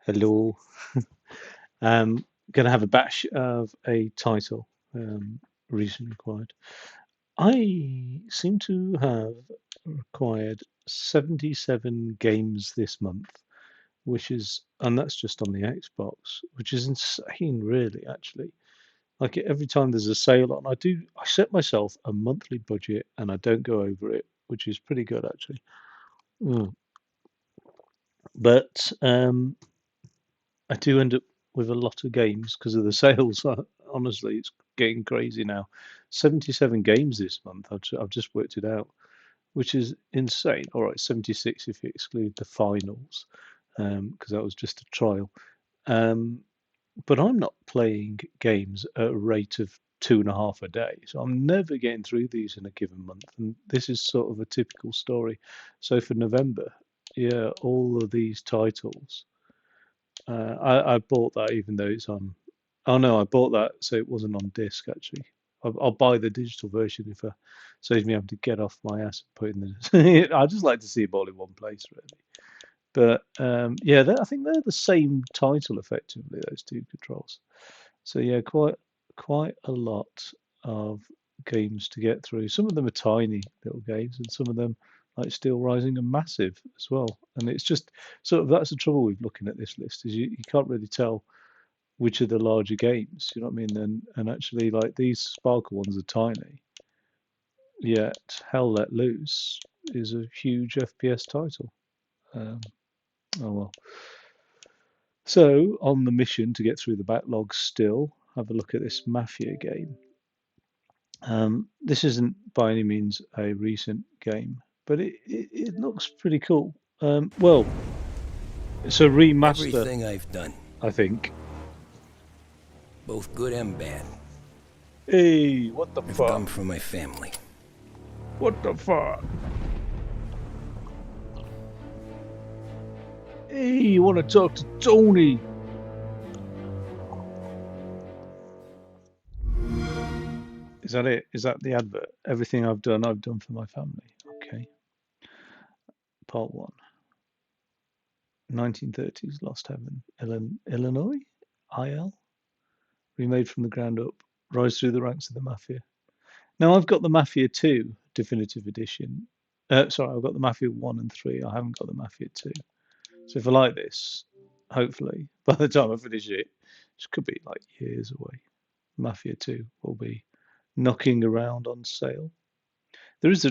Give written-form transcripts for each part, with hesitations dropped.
Hello. Going to have a batch of a title recently acquired. I seem to have acquired 77 games this month, and that's just on the Xbox, which is insane, really, actually. Like every time there's a sale on, I set myself a monthly budget and I don't go over it, which is pretty good, actually. Mm. But I do end up with a lot of games because of the sales. Honestly, it's getting crazy now. 77 games this month. I've just worked it out, which is insane. All right, 76 if you exclude the finals, because that was just a trial. Um, but I'm not playing games at a rate of 2.5 a day, so I'm never getting through these in a given month. And this is sort of a typical story. So for November, yeah, all of these titles. I bought that even though it's on. Oh no, I bought that so it wasn't on disc actually. I'll buy the digital version if it saves me having to get off my ass and put in the. I just like to see it all in one place really. But yeah, I think they're the same title effectively. Those two controls. So yeah, quite a lot of games to get through. Some of them are tiny little games, and some of them, like Steel Rising, are massive as well. And it's just sort of that's the trouble with looking at this list is you can't really tell which are the larger games. You know what I mean? And actually, like these Sparkle ones are tiny, yet Hell Let Loose is a huge FPS title. Um, oh well. So on the mission to get through the backlog, still have a look at this Mafia game. This isn't by any means a recent game, but it looks pretty cool. Well, it's a remaster, Everything I've done, I think. both good and bad, Hey, what the have come fuck? from my family. What the fuck? Hey, you want to talk to Tony? Is that it? Is that the advert? Everything I've done for my family. Okay. Part one. 1930s Lost Heaven, Illinois? IL? Remade from the ground up. Rise through the ranks of the Mafia. Now I've got the Mafia 2 definitive edition. Sorry, I've got the Mafia 1 and 3. I haven't got the Mafia 2. So if I like this, hopefully, by the time I finish it, which could be like years away, Mafia 2 will be knocking around on sale. There is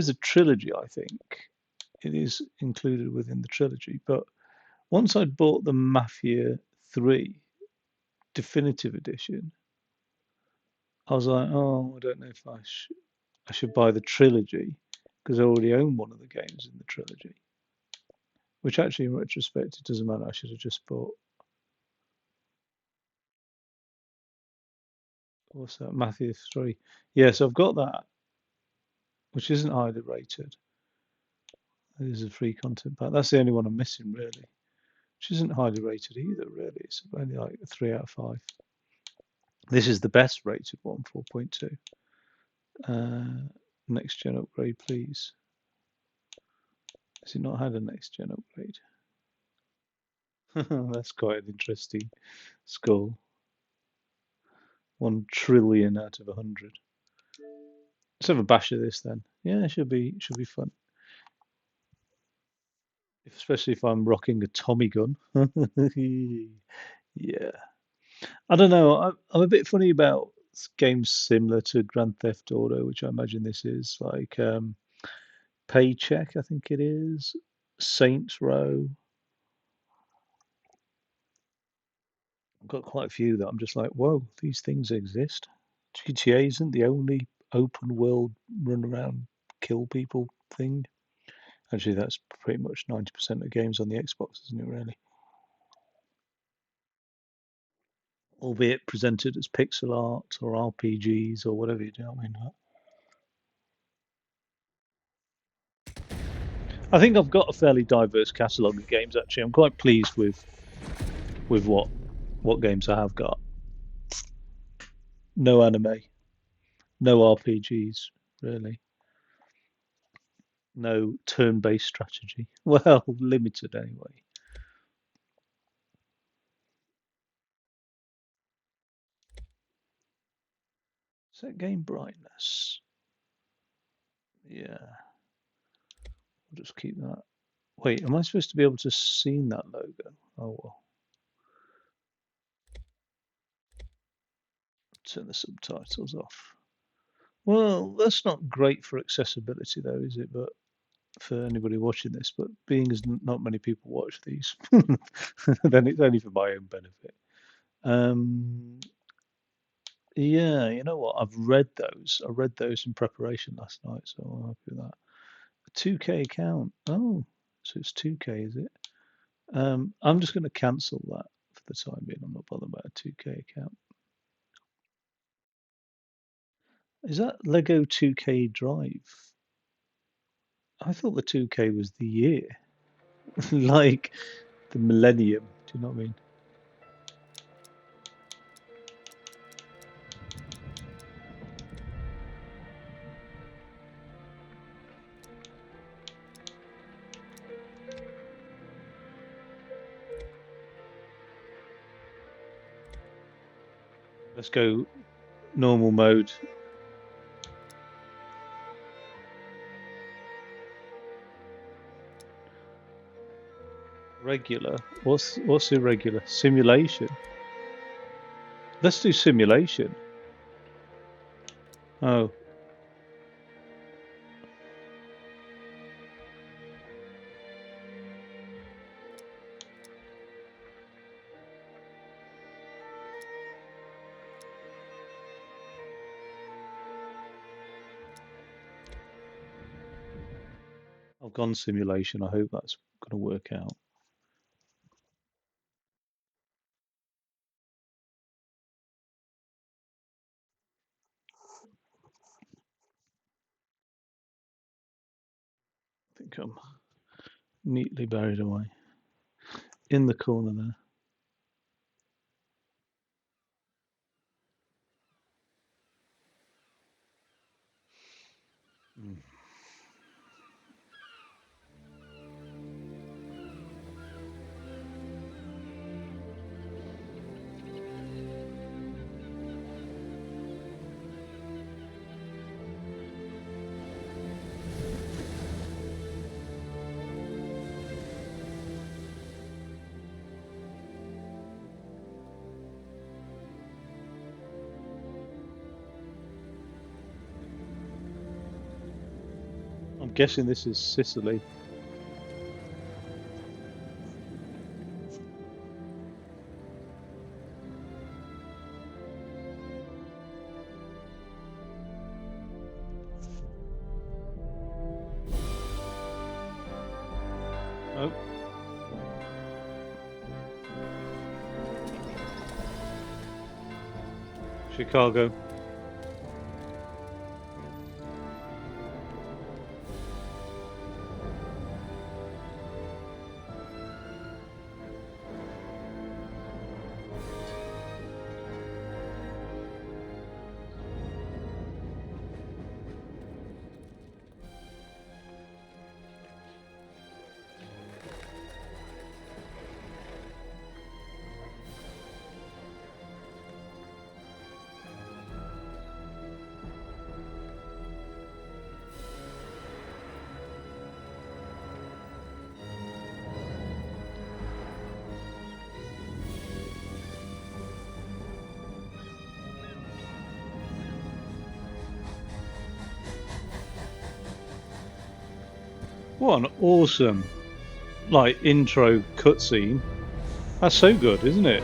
a trilogy, I think. It is included within the trilogy, but once I'd bought the Mafia 3 definitive edition, I was like, oh, I don't know if I should buy the trilogy because I already own one of the games in the trilogy. Which actually, in retrospect, it doesn't matter. I should have just bought what's that? Mafia 3. Yeah, so I've got that, which isn't highly rated. This is a free content pack. That's the only one I'm missing, really. Which isn't highly rated either, really. It's only like a 3 out of 5. This is the best rated one, 4.2. Next gen upgrade, please. Has it not had a next gen upgrade? That's quite an interesting score. 1 trillion out of 100. Let's have a bash of this then. Yeah, it should be fun. Especially if I'm rocking a Tommy gun. Yeah. I don't know. I'm a bit funny about games similar to Grand Theft Auto, which I imagine this is, like Paycheck, I think it is, Saints Row. I've got quite a few that I'm just like, whoa, these things exist. GTA isn't the only open world run around kill people thing. Actually, that's pretty much 90% of games on the Xbox, isn't it, really? Albeit presented as pixel art or RPGs or whatever you do. I mean, I think I've got a fairly diverse catalogue of games. Actually, I'm quite pleased with what games I have got. No anime, no RPGs, really. No turn-based strategy. Well, limited anyway. Set game brightness. Yeah, we'll just keep that. Wait, am I supposed to be able to see that logo? Oh well. Turn the subtitles off. Well, that's not great for accessibility, though, is it? But for anybody watching this, but being as not many people watch these, then it's only for my own benefit. Um, yeah, you know what? I've read those. I read those in preparation last night, so I'm happy with that. A 2K account. Oh, so it's 2K, is it? I'm just going to cancel that for the time being. I'm not bothered about a 2K account. Is that Lego 2K Drive? I thought the 2K was the year, like the millennium. Do you know what I mean? Let's go normal mode. Regular. What's irregular? Simulation. Let's do simulation. Oh, I've gone simulation. I hope that's going to work out. I think I'm neatly buried away in the corner there. Mm. I'm guessing this is Sicily. Oh, Chicago. What an awesome like intro cutscene. That's so good, isn't it?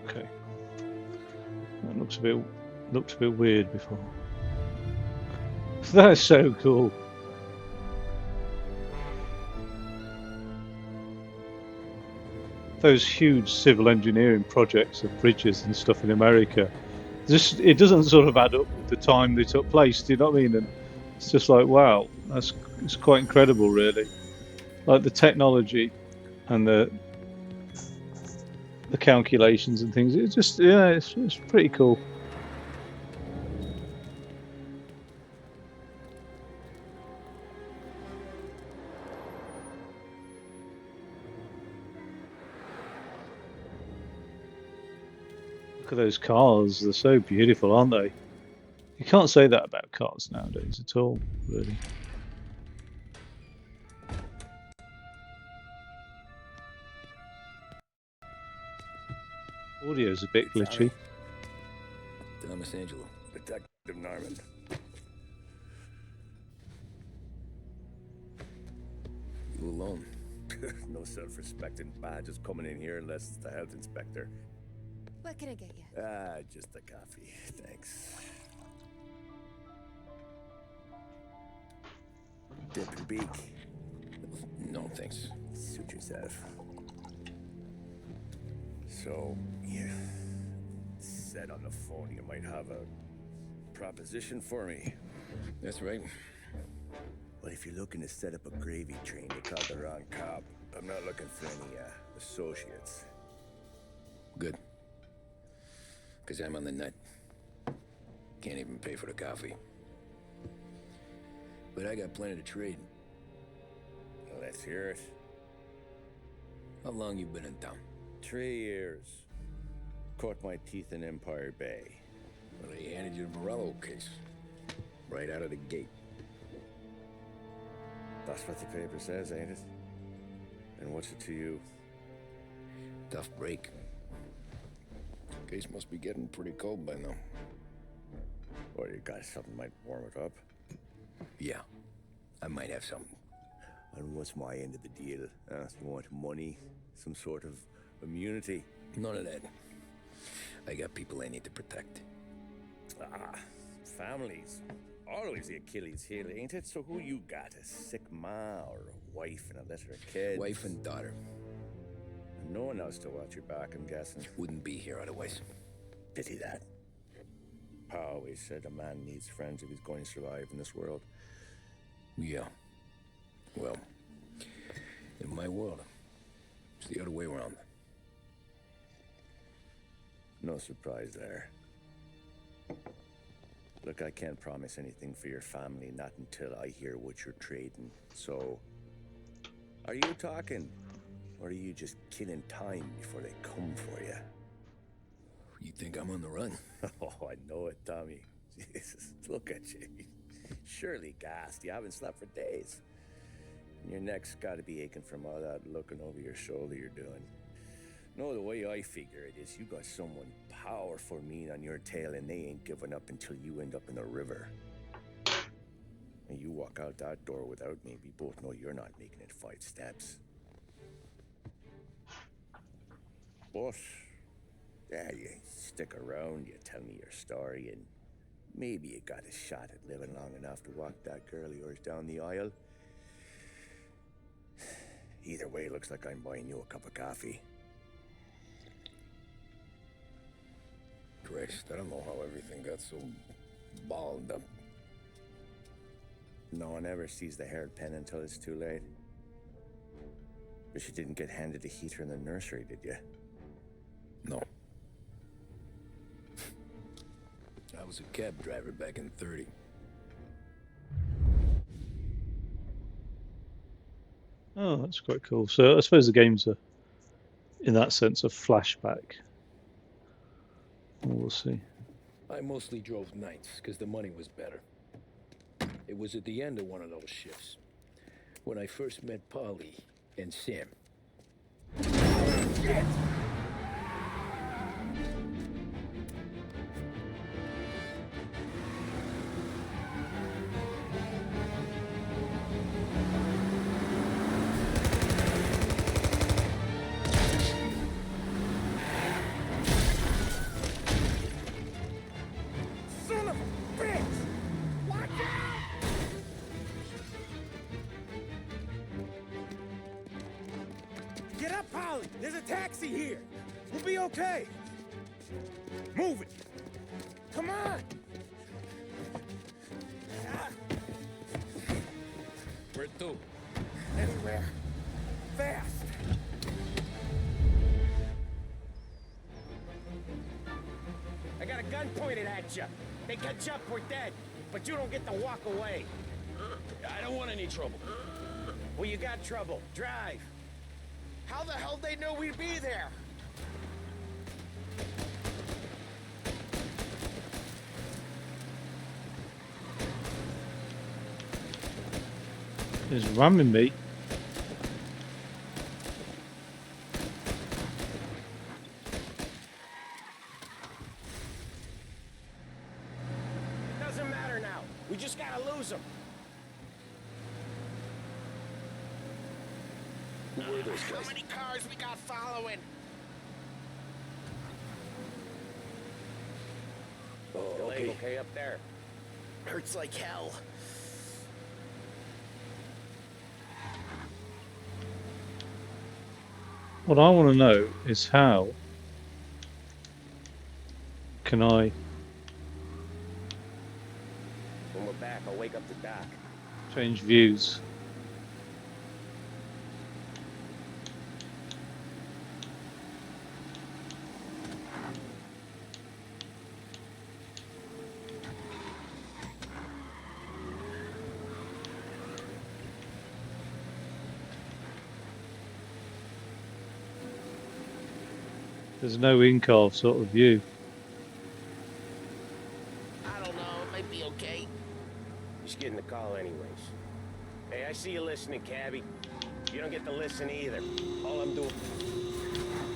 Okay, that looked a bit weird before. That's so cool. Those huge civil engineering projects of bridges and stuff in America. Just it doesn't sort of add up with the time they took place. Do you know what I mean? And it's just like wow, it's quite incredible, really. Like the technology and the calculations and things. It's just yeah, it's pretty cool. Look at those cars. They're so beautiful, aren't they? You can't say that about cars nowadays at all, really. Audio's a bit glitchy. Thomas Angelo. Detective Norman. You alone? No self-respecting badges coming in here unless it's the health inspector. What can I get you? Just a coffee, thanks. Dip and beak. No, thanks. Suit yourself. So, you said on the phone you might have a proposition for me. That's right. Well, if you're looking to set up a gravy train, you called the wrong cop. I'm not looking for any, associates. Good. Because I'm on the nut. Can't even pay for the coffee. But I got plenty to trade. Well, let's hear it. How long you been in town? 3 years. Caught my teeth in Empire Bay. Well, they handed you the Morello case. Right out of the gate. That's what the paper says, ain't it? And what's it to you? Tough break. Case must be getting pretty cold by now. Or you got something might warm it up? Yeah, I might have something. And what's my end of the deal? You want money? Some sort of immunity? None of that. I got people I need to protect. Families. Always the Achilles heel, ain't it? So who you got? A sick ma or a wife and a litter of kids? Wife and daughter. And no one else to watch your back, I'm guessing. Wouldn't be here otherwise. Pity that. Pa always said a man needs friends if he's going to survive in this world. Yeah. Well, in my world, it's the other way around. No surprise there. Look, I can't promise anything for your family, not until I hear what you're trading. So, are you talking? Or are you just killing time before they come for you? You think I'm on the run? Oh, I know it, Tommy. Jesus, look at you. Surely gassed. You haven't slept for days. And your neck's got to be aching from all that looking over your shoulder you're doing. No, the way I figure it is you got someone powerful mean on your tail and they ain't giving up until you end up in the river. And you walk out that door without me, we both know you're not making it 5 steps. But, yeah, you stick around, you tell me your story, and maybe you got a shot at living long enough to walk that girl of yours down the aisle. Either way, it looks like I'm buying you a cup of coffee. Christ, I don't know how everything got so balled up. No one ever sees the hairpin until it's too late. But you didn't get handed a heater in the nursery, did you? No. I was a cab driver back in 30. Oh, that's quite cool. So I suppose the games are, in that sense, a flashback. We'll see. I mostly drove nights because the money was better. It was at the end of one of those shifts when I first met Polly and Sam. Shit! Get up, Polly! There's a taxi here! We'll be okay! Move it! Come on! Where to? Anywhere. Fast! I got a gun pointed at you. They catch up, we're dead. But you don't get to walk away. I don't want any trouble. Well, you got trouble. Drive. How the hell they know we'd be there? It's ramming me. It doesn't matter now. We just gotta lose them. Who were those How guys? many cars we got following? Oh, Your leg okay. okay up there? Hurts like hell. What I want to know is how can I When we're back, I'll wake up the doc. change views? There's no in-car sort of view. I don't know. It might be okay. Just getting the call anyways. Hey, I see you listening, cabbie. You don't get to listen either. All I'm doing...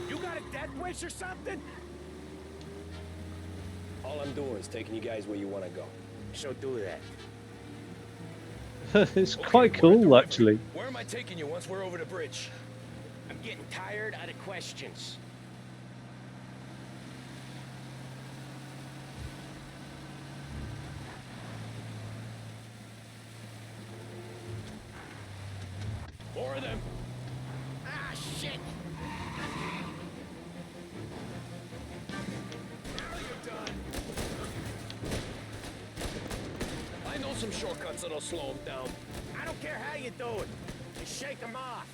You got a death wish or something? All I'm doing is taking you guys where you want to go. So do that. It's Okay, quite we're at the cool, river. actually. Where am I taking you once we're over the bridge? I'm getting tired out of questions. More of them. Ah, shit! Now you're done. I know some shortcuts that'll slow them down. I don't care how you do it. Just shake them off.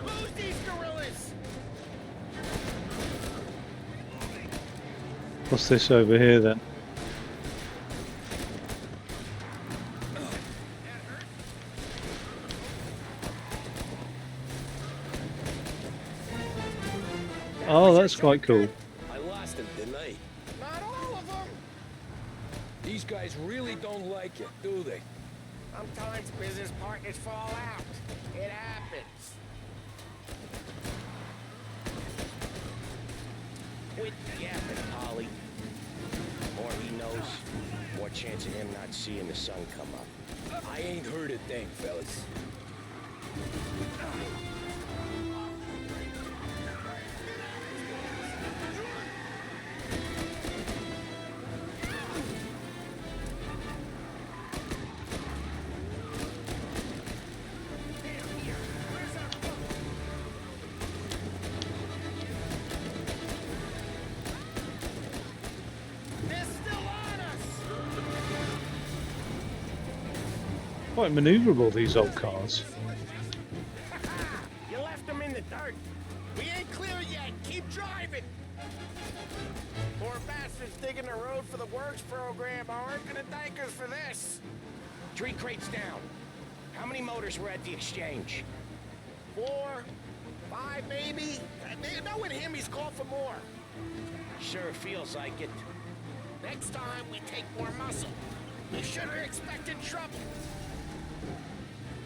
Lose these gorillas! What's this over here then? Oh, that's quite cool. I lost him, didn't I? Not all of them! These guys really don't like it, do they? Sometimes business partners fall out. It happens. Quit yapping, Polly. More he knows, more chance of him not seeing the sun come up. I ain't heard a thing, fellas. They're still on us! Quite maneuverable, these old cars. You left them in the dirt. We ain't clear yet. Keep driving. Poor bastards digging the road for the works program aren't gonna thank us for this. 3 crates down. How many motors were at the exchange? 4, 5 maybe. Knowing him, he's called for more. Sure feels like it. Next time we take more muscle. We should have expected trouble.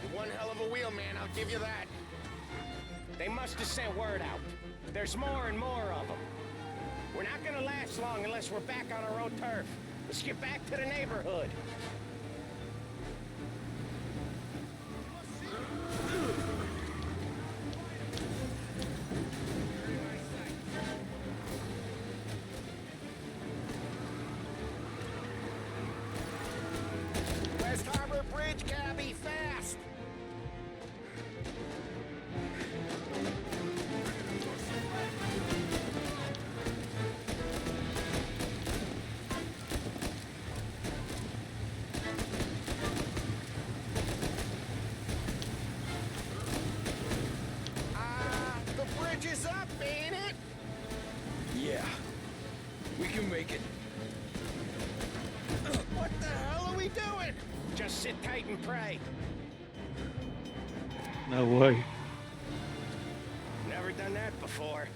You're one hell of a wheelman, I'll give you that. They must have sent word out. There's more and more of them. We're not gonna last long unless we're back on our own turf. Let's get back to the neighborhood. West Harbor Bridge, cabbie, fast! The bridge is up, ain't it? doing? Just sit tight and pray. No way. Never done that before.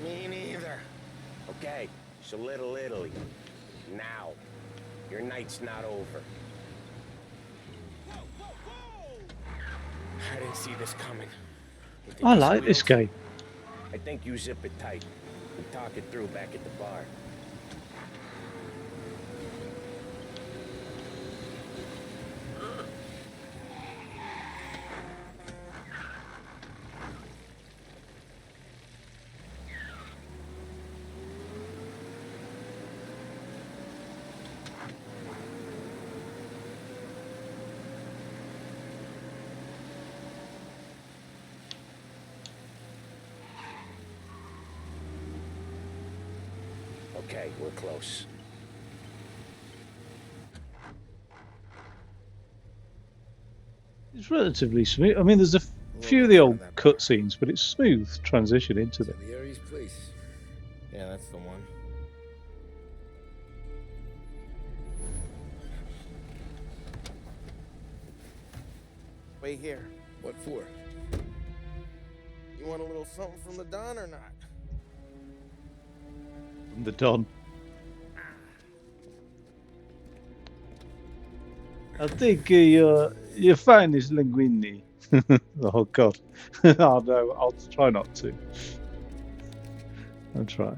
Me neither. Okay, so Little Italy. Now. Your night's not over. Whoa, whoa, whoa! I didn't see this coming. You think I he like this squealed? game. I think you zip it tight. We talk it through back at the bar. Okay, we're close. It's relatively smooth. I mean, there's a few of the old cutscenes, but it's smooth transition into them. Salieri's place. Yeah, that's the one. Wait here. What for? You want a little something from the Don or not? From the Don. I think your finest linguine. Oh God. Oh no, I'll try not to. I'll try.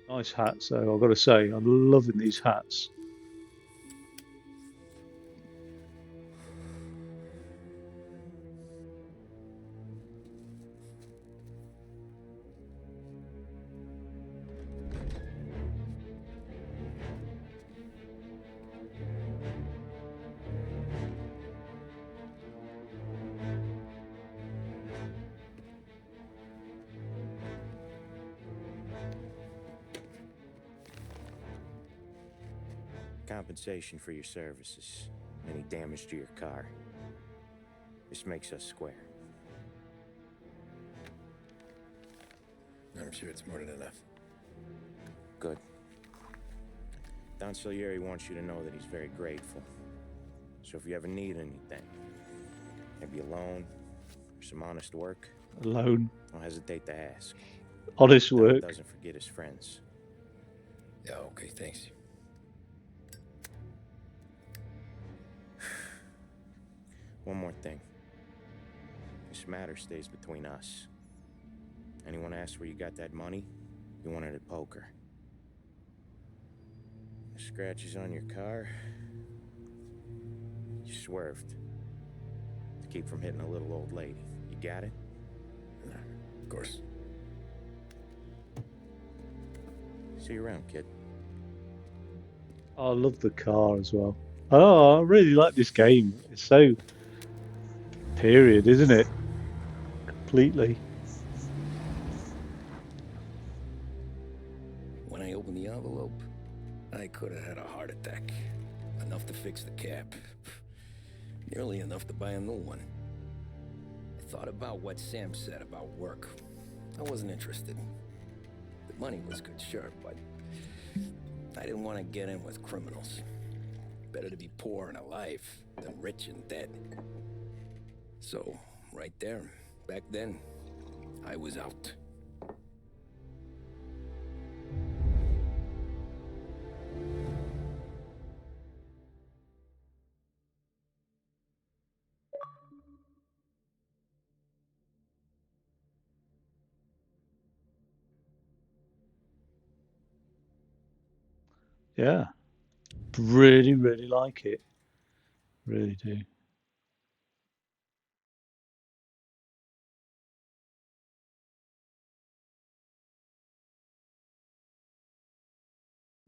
Nice hats though, I've got to say, I'm loving these hats. Compensation for your services. Any damage to your car. This makes us square. I'm sure it's more than enough. Good. Don Salieri wants you to know that he's very grateful. So if you ever need anything, maybe a loan or some honest work, Alone. don't hesitate to ask. Honest Don work. doesn't forget his friends. Yeah, okay, thanks. One more thing. This matter stays between us. Anyone asks where you got that money, you won it at poker. The scratches on your car, you swerved. To keep from hitting a little old lady. You got it? Of course. See you around, kid. Oh, I love the car as well. Oh, I really like this game. It's so period, isn't it? Completely. When I opened the envelope, I could have had a heart attack. Enough to fix the cap. Nearly enough to buy a new one. I thought about what Sam said about work. I wasn't interested. The money was good, sure, but I didn't want to get in with criminals. Better to be poor and alive than rich and dead. So, right there, back then, I was out. Yeah. Really, really like it. Really do.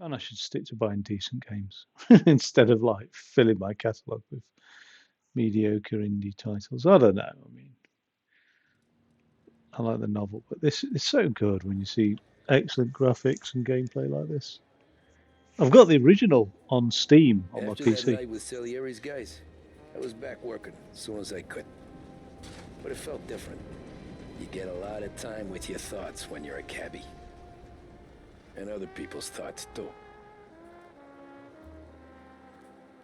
And I should stick to buying decent games instead of like filling my catalogue with mediocre indie titles. I don't know. I mean, I like the novel, but this is so good when you see excellent graphics and gameplay like this. I've got the original on Steam on my After that PC. night with Salieri's guys, I was back working as soon as I could. But it felt different. You get a lot of time with your thoughts when you're a cabbie. And other people's thoughts, too.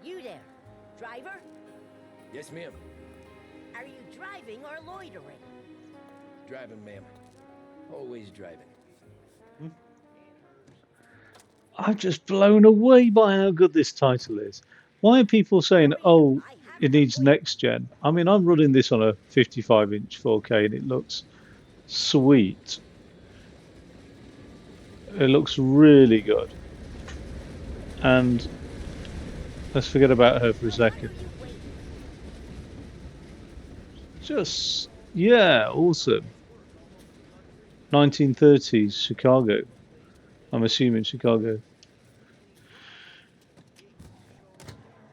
You there, driver? Yes, ma'am. Are you driving or loitering? Driving, ma'am. Always driving. I'm just blown away by how good this title is. Why are people saying, oh, it needs next gen? I mean, I'm running this on a 55-inch 4K and it looks sweet. It looks really good. And let's forget about her for a second. Just, yeah, awesome. 1930s Chicago. I'm assuming Chicago.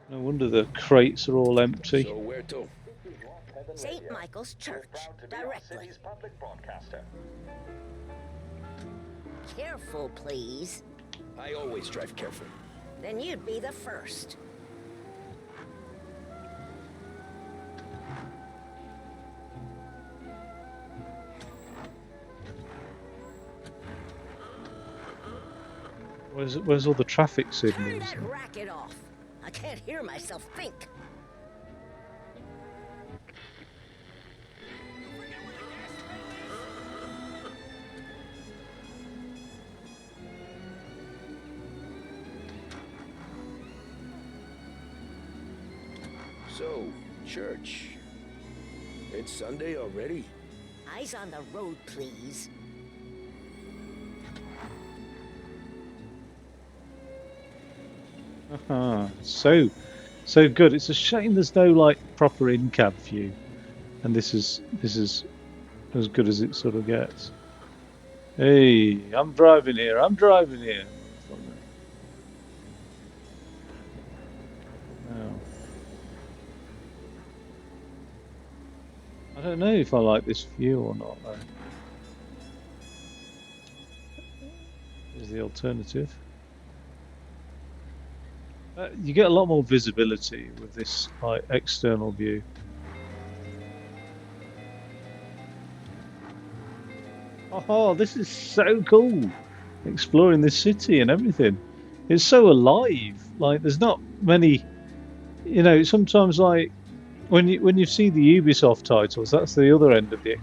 No wonder the crates are all empty. So where to? St. Michael's Church, directly. Careful, please. I always drive careful. Then you'd be the first. Where's all the traffic Turn signals? that racket off. I can't hear myself think. So, church. It's Sunday already? Eyes on the road, please. So good. It's a shame there's no like proper in-cab view, and this is as good as it sort of gets. Hey, I'm driving here. I'm driving here. Now, I don't know if I like this view or not, though. Here's the alternative. You get a lot more visibility with this like external view. Oh, this is so cool! Exploring this city and everything. It's so alive. Like there's not many, you know. Sometimes like when you see the Ubisoft titles, that's the other end of the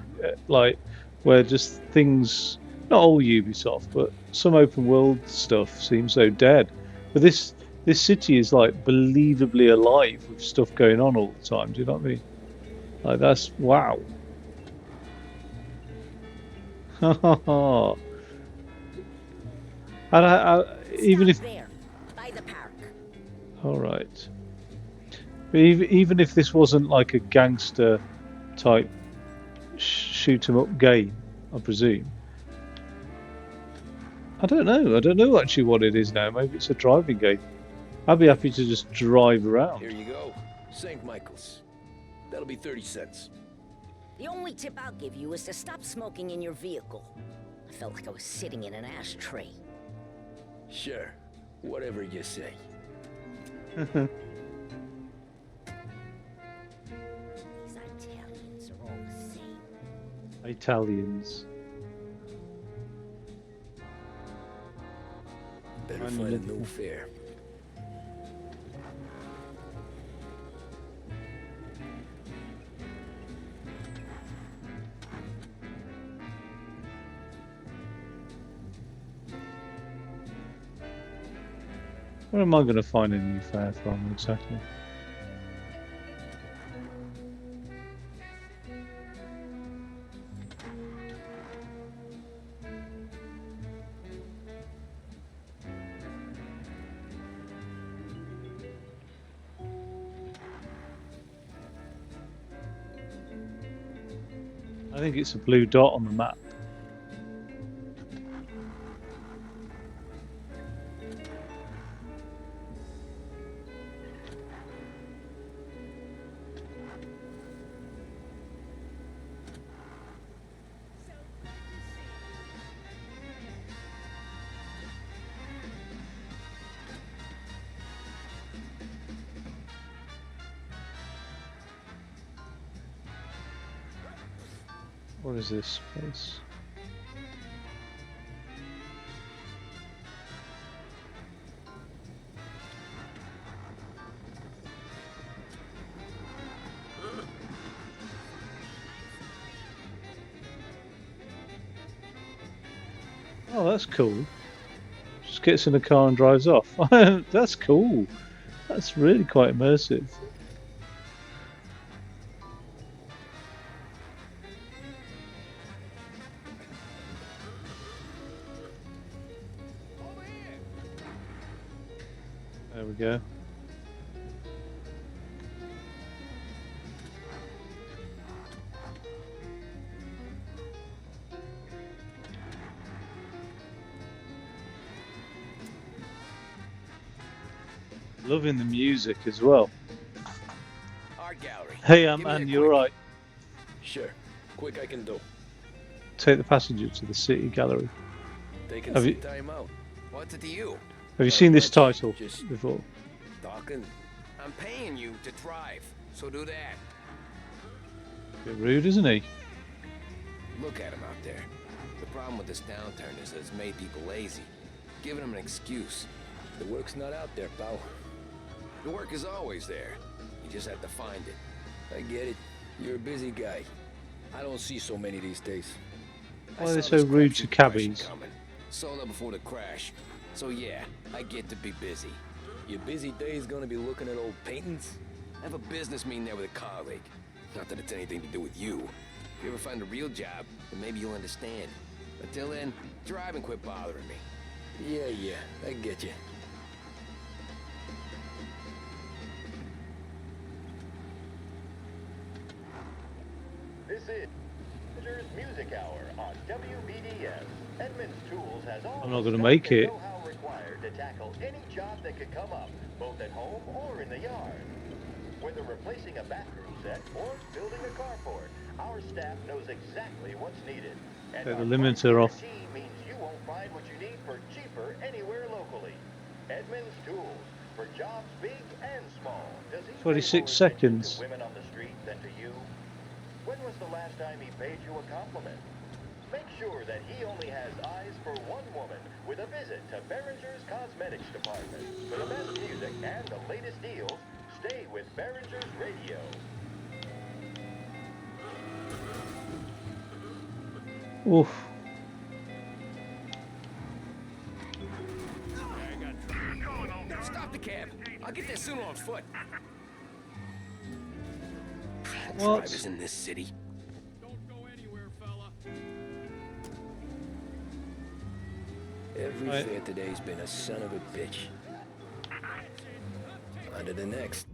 like where just things. Not all Ubisoft, but some open world stuff seems so dead. But this city is like believably alive with stuff going on all the time. Do you know what I mean? Like that's wow. And even if there, by the park. all right, but even if this wasn't like a gangster type shoot 'em up game, I presume. I don't know. I don't know actually what it is now. Maybe it's a driving game. I'd be happy to just drive around. Here you go. St. Michael's. That'll be 30 cents. The only tip I'll give you is to stop smoking in your vehicle. I felt like I was sitting in an ashtray. Sure. Whatever you say. These Italians are all the same. Italians. Better I'm find a looking new for- fare. Where am I going to find a new fare from exactly? I think it's a blue dot on the map. What is this place? Oh, that's cool. Just gets in the car and drives off. That's cool. That's really quite immersive. There we go. Loving the music as well. Art gallery. Hey, Give me man, that you're quick. right. Sure. Quick I can do. Take the passenger to the city gallery. Taking Have some you time out. What's it to you? have you Not seen this much, title just before? talking. I'm paying you to drive, so do that. Bit rude, isn't he? Look at him out there. The problem with this downturn is that it's made people lazy, giving them an excuse. The work's not out there, pal. The work is always there. You just have to find it. I get it. You're a busy guy. I don't see so many these days. Why are they so rude to cabbies? Sold up before the crash. So yeah, I get to be busy. Your busy day's gonna be looking at old paintings? I have a business meeting there with a colleague. Not that it's anything to do with you. If you ever find a real job, then maybe you'll understand. Until then, drive and quit bothering me. Yeah, I get you. This is Rangers Music Hour on WBDS. Edmonds Tools has all I'm not the gonna stuff make and it. know-how required to tackle any job that could come up, both at home or in the yard. Whether replacing a bathroom set or building a carport, our staff knows exactly what's needed. And Take the our limiter price off. guarantee means you won't find what you need for cheaper anywhere locally. Edmonds Tools, for jobs big and small. Does he pay 26 more attention seconds. to women on the street than to you? When was the last time he paid you a compliment? Make sure that he only has eyes for one woman with a visit to Behringer's Cosmetics Department. For the best music and the latest deals, stay with Behringer's Radio. Oof. Stop the cab. I'll get there sooner on foot. What? Drivers in this city. Don't go anywhere, fella. Every Right. fair today's been a son of a bitch. On to the next.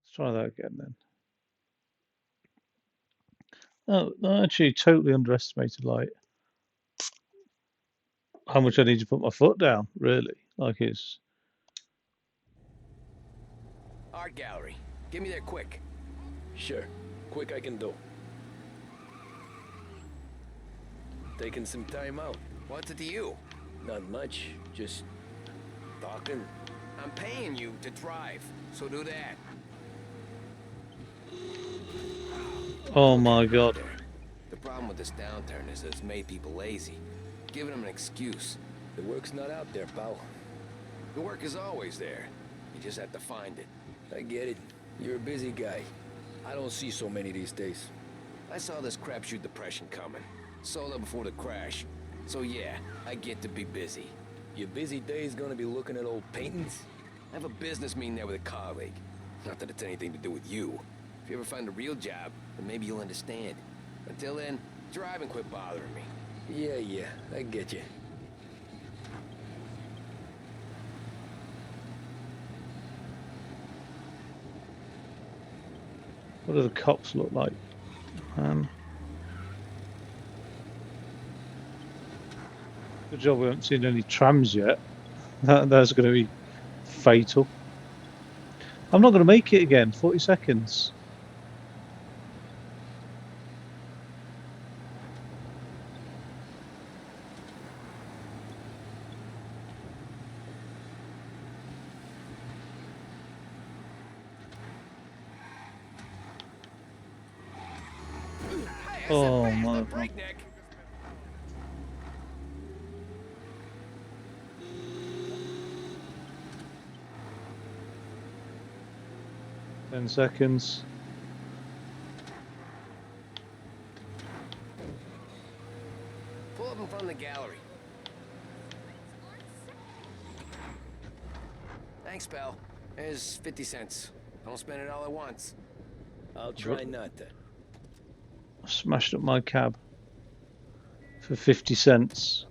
Let's try that again then. Oh, I actually totally underestimated like how much I need to put my foot down, really. Like it's Art gallery. Get me there quick. Sure. Quick I can do. Taking some time out. What's it to you? Not much. Just talking. I'm paying you to drive, so do that. oh my god. The problem with this downturn is that it's made people lazy, giving them an excuse. The work's not out there, pal. The work is always there. You just have to find it. I get it. You're a busy guy. I don't see so many these days. I saw this crapshoot depression coming. Sold up before the crash. So yeah, I get to be busy. Your busy day's gonna be looking at old paintings? I have a business meeting there with a colleague. Not that it's anything to do with you. If you ever find a real job, then maybe you'll understand. Until then, drive and quit bothering me. Yeah, I get you. What do the cops look like? Good job we haven't seen any trams yet. That's going to be fatal. I'm not going to make it again. 40 seconds. Oh, fast, my but God. breakneck. 10 seconds. Pull up in front of the gallery. Thanks, pal. Here's 50 cents. Don't spend it all at once. I'll try not to. I smashed up my cab for 50 cents.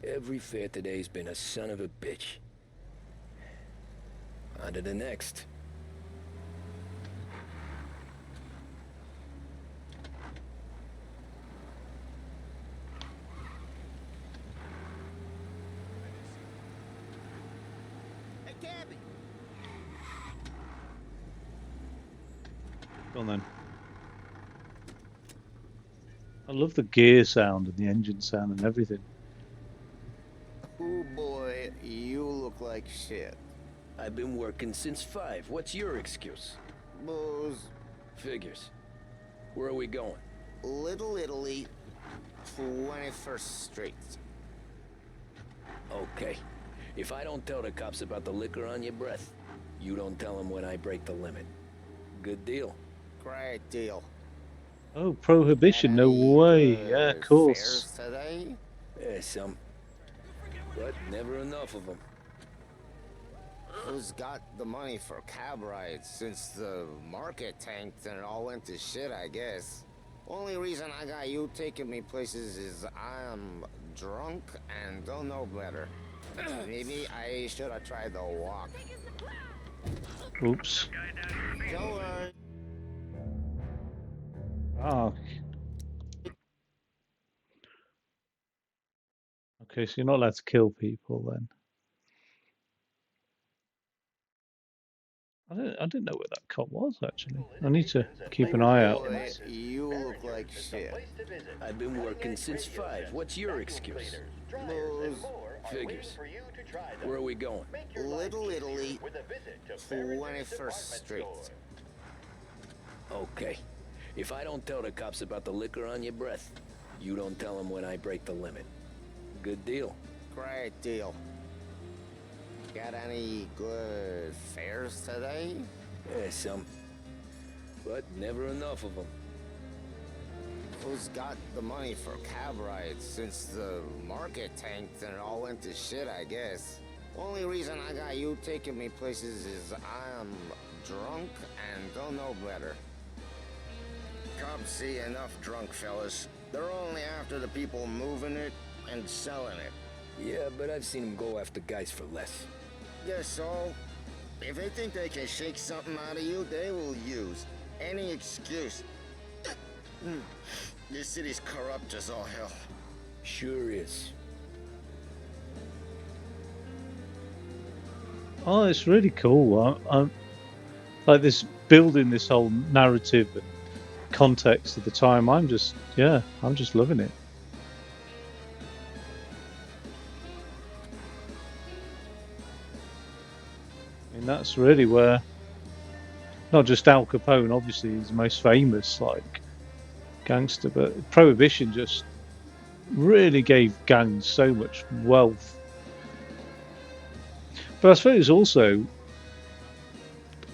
Every fare today's been a son of a bitch. On to the next. Hey, Gabby. Go on then. I love the gear sound and the engine sound and everything. Oh boy, you look like shit. I've been working since 5. What's your excuse? Booze, Figures. Where are we going? Little Italy, 21st Street. Okay. If I don't tell the cops about the liquor on your breath, you don't tell them when I break the limit. Good deal. Great deal. Oh, prohibition, no Any way. good Yeah, of course. fares today? Yeah, some. But never enough of them. Who's got the money for cab rides since the market tanked and it all went to shit, I guess? Only reason I got you taking me places is I'm drunk and don't know better. Maybe I should have tried the walk. Oops. Don't worry. Ah. Okay, so you're not allowed to kill people then. I didn't know where that cop was actually. I need to keep an eye out on Boy, this. you look like shit. I've been working since 5. What's your excuse? Booze, Figures. Where are we going? Little Italy, 21st Street. Okay. If I don't tell the cops about the liquor on your breath, you don't tell them when I break the limit. Good deal. Great deal. Got any good fares today? Yeah, some. But never enough of them. Who's got the money for cab rides since the market tanked and it all went to shit, I guess? Only reason I got you taking me places is I'm drunk and don't know better. Cops see enough drunk fellas. They're only after the people moving it and selling it. Yeah, but I've seen them go after guys for less. Guess so. If they think they can shake something out of you, they will use any excuse. This city's corrupt as all hell. Sure is. Oh, it's really cool. I'm like this building this whole narrative and context of the time. I'm just loving it. I mean, that's really where not just Al Capone, obviously he's the most famous like gangster, but Prohibition just really gave gangs so much wealth. But I suppose also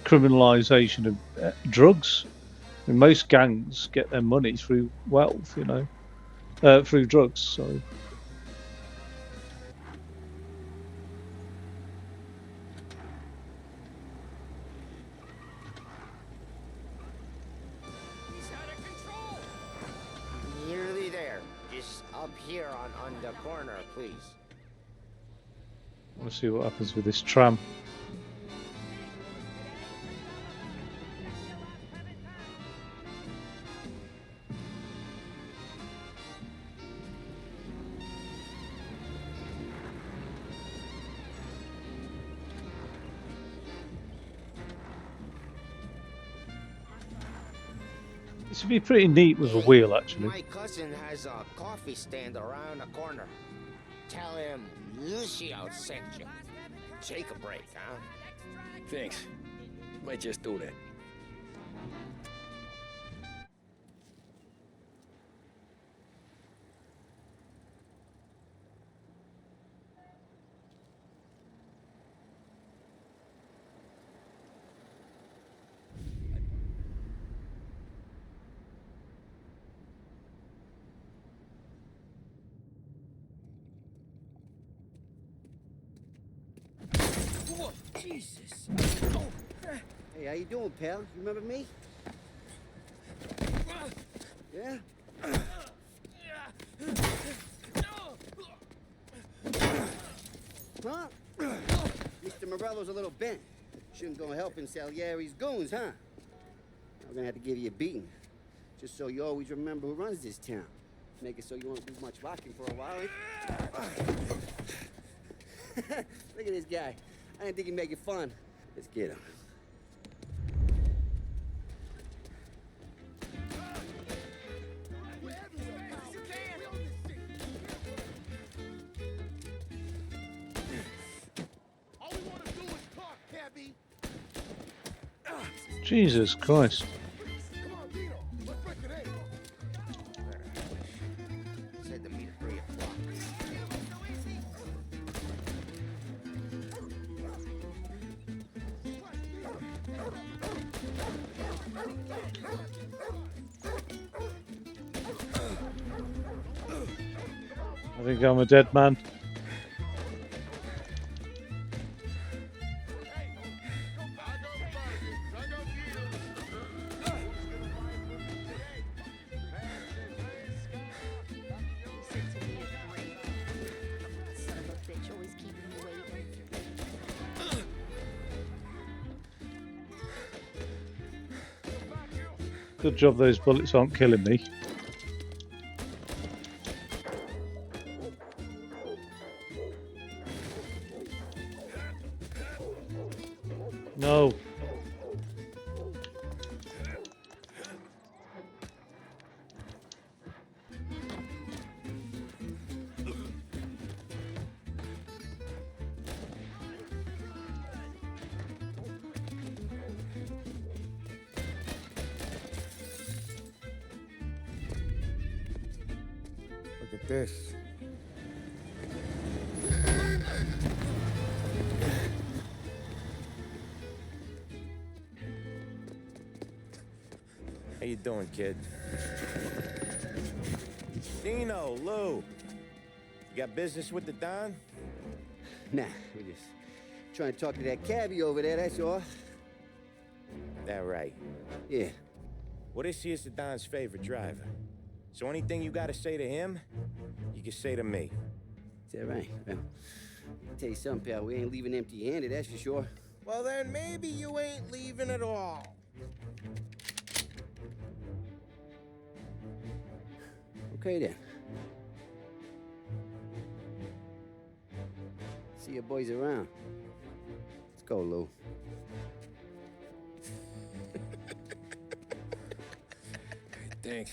criminalization of drugs. I mean, most gangs get their money through wealth, through drugs. Sorry. He's out of control. Nearly there. Just up here on the corner, please. I want to see what happens with this tram. This would be pretty neat with a wheel, actually. My cousin has a coffee stand around the corner. Tell him Lucio sent you. Take a break, huh? Thanks. Might just do that. Jesus. Hey, how you doing, pal? You remember me? Yeah? Huh? Mr. Morello's a little bent. Shouldn't go helping Salieri's goons, huh? I'm gonna have to give you a beating. Just so you always remember who runs this town. Make it so you won't do much rocking for a while, eh? Look at this guy. I didn't think he'd make it fun. Let's get him. Jesus Christ. Said to meet at 3 o'clock. I think I'm a dead man. Son of a bitch, always keeping me waiting. Good job those bullets aren't killing me. No. Look at this. How you doing, kid? Dino, Lou. You got business with the Don? Nah, we're just trying to talk to that cabbie over there, that's all. That right. Yeah. Well, this here's the Don's favorite driver. So anything you gotta say to him, you can say to me. Is that right? Well, I'll tell you something, pal. We ain't leaving empty-handed, that's for sure. Well, then maybe you ain't leaving at all. Okay, then. See your boys around. Let's go, Lou. Thanks.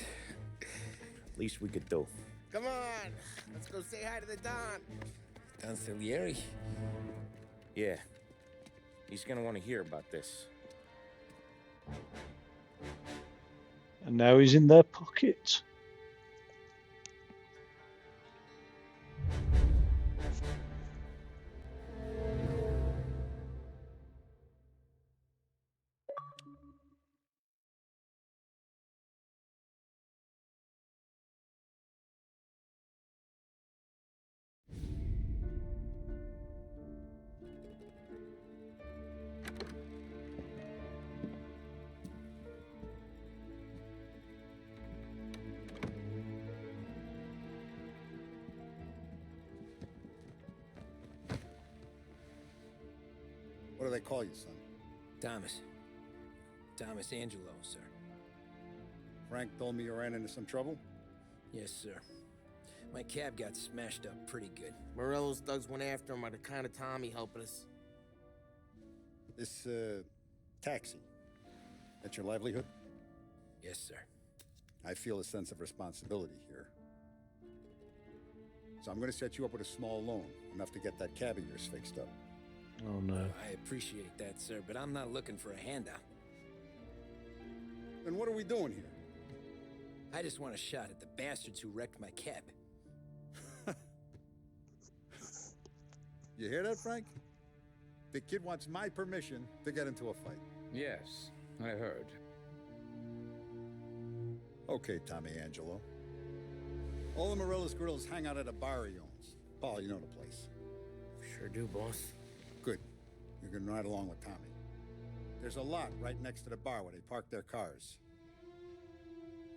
Least we could do. Come on, let's go say hi to the Don. Don Salieri? Yeah. He's gonna want to hear about this. And now he's in their pocket. What do they call you, son? Thomas. Thomas Angelo, sir. Frank told me you ran into some trouble? Yes, sir. My cab got smashed up pretty good. Morello's thugs went after him by the kind of Tommy helping us. This, taxi. That's your livelihood? Yes, sir. I feel a sense of responsibility here. So I'm gonna set you up with a small loan, enough to get that cab of yours fixed up. Oh no. I appreciate that, sir, but I'm not looking for a handout. Then what are we doing here? I just want a shot at the bastards who wrecked my cab. You hear that, Frank? The kid wants my permission to get into a fight. Yes, I heard. Okay, Tommy Angelo. All the Morello's grills hang out at a bar he owns. Paul, you know the place. Sure do, boss. Good. You can ride along with Tommy. There's a lot right next to the bar where they park their cars.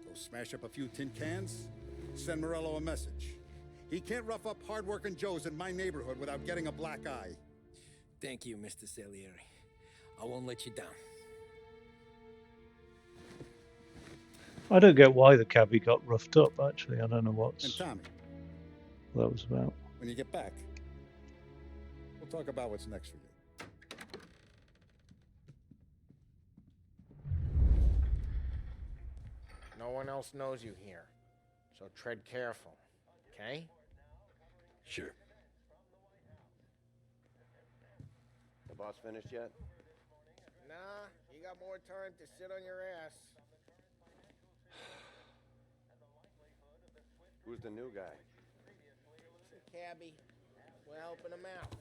Go smash up a few tin cans, send Morello a message. He can't rough up hard-working Joes in my neighborhood without getting a black eye. Thank you, Mr. Salieri. I won't let you down. I don't get why the cabbie got roughed up, actually. I don't know And what Tommy, that was about. when you get back, we'll talk about what's next for you. No one else knows you here, so tread careful, okay? Sure. The boss finished yet? Nah, you got more time to sit on your ass. Who's the new guy? It's a cabbie. We're helping him out.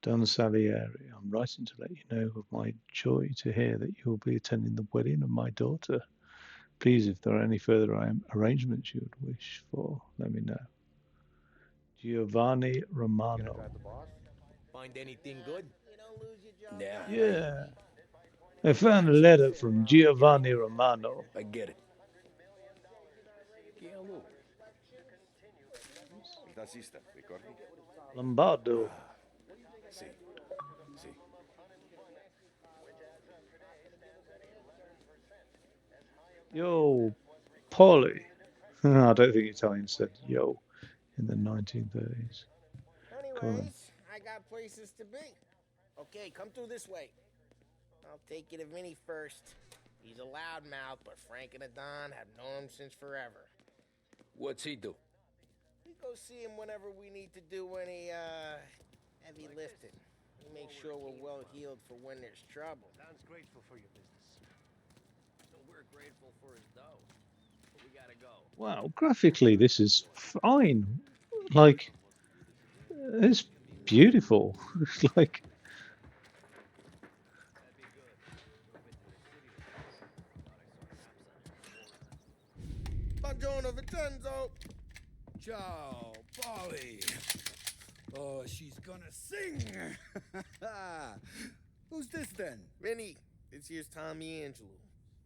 Don Salieri, I'm writing to let you know of my joy to hear that you will be attending the wedding of my daughter. Please, if there are any further arrangements you would wish for, let me know. Giovanni Romano. Got the boss? Find anything good? You don't lose your job. Yeah. Yeah. I found a letter from Giovanni Romano. I get it. Hello. Il tassista, ricordi? Lombardo. Sì. Sì. Yo, Polly. I don't think Italians said yo in the 1930s. Anyways, I got places to be. Okay, come through this way. I'll take you to Vinny first. He's a loudmouth, but Frank and the Don have known him since forever. What's he do? We go see him whenever we need to do any, heavy lifting. We make sure we're well healed for when there's trouble. Don's grateful for your business. We're grateful for his dough. But we gotta go. Wow, graphically this is fine. Like, it's beautiful. Like, Buongiorno, Vincenzo! Ciao, Polly. Oh, she's gonna sing. Who's this then? Vinny, this here's Tommy Angelo.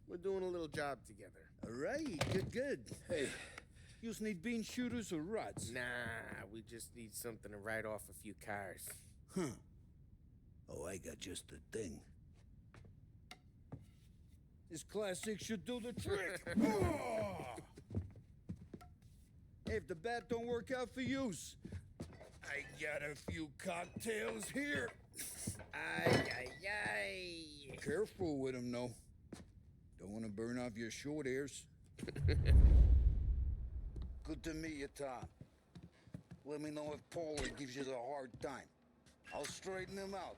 We're doing a little job together. All right, good. Hey, you need bean shooters or rods? Nah, we just need something to write off a few cars. Huh. Oh, I got just the thing. This classic should do the trick. Oh! Hey, if the bat don't work out for yous, I got a few cocktails here. Ay. Careful with them, though. Don't want to burn off your short hairs. Good to meet you, Tom. Let me know if Paulie gives you the hard time. I'll straighten him out.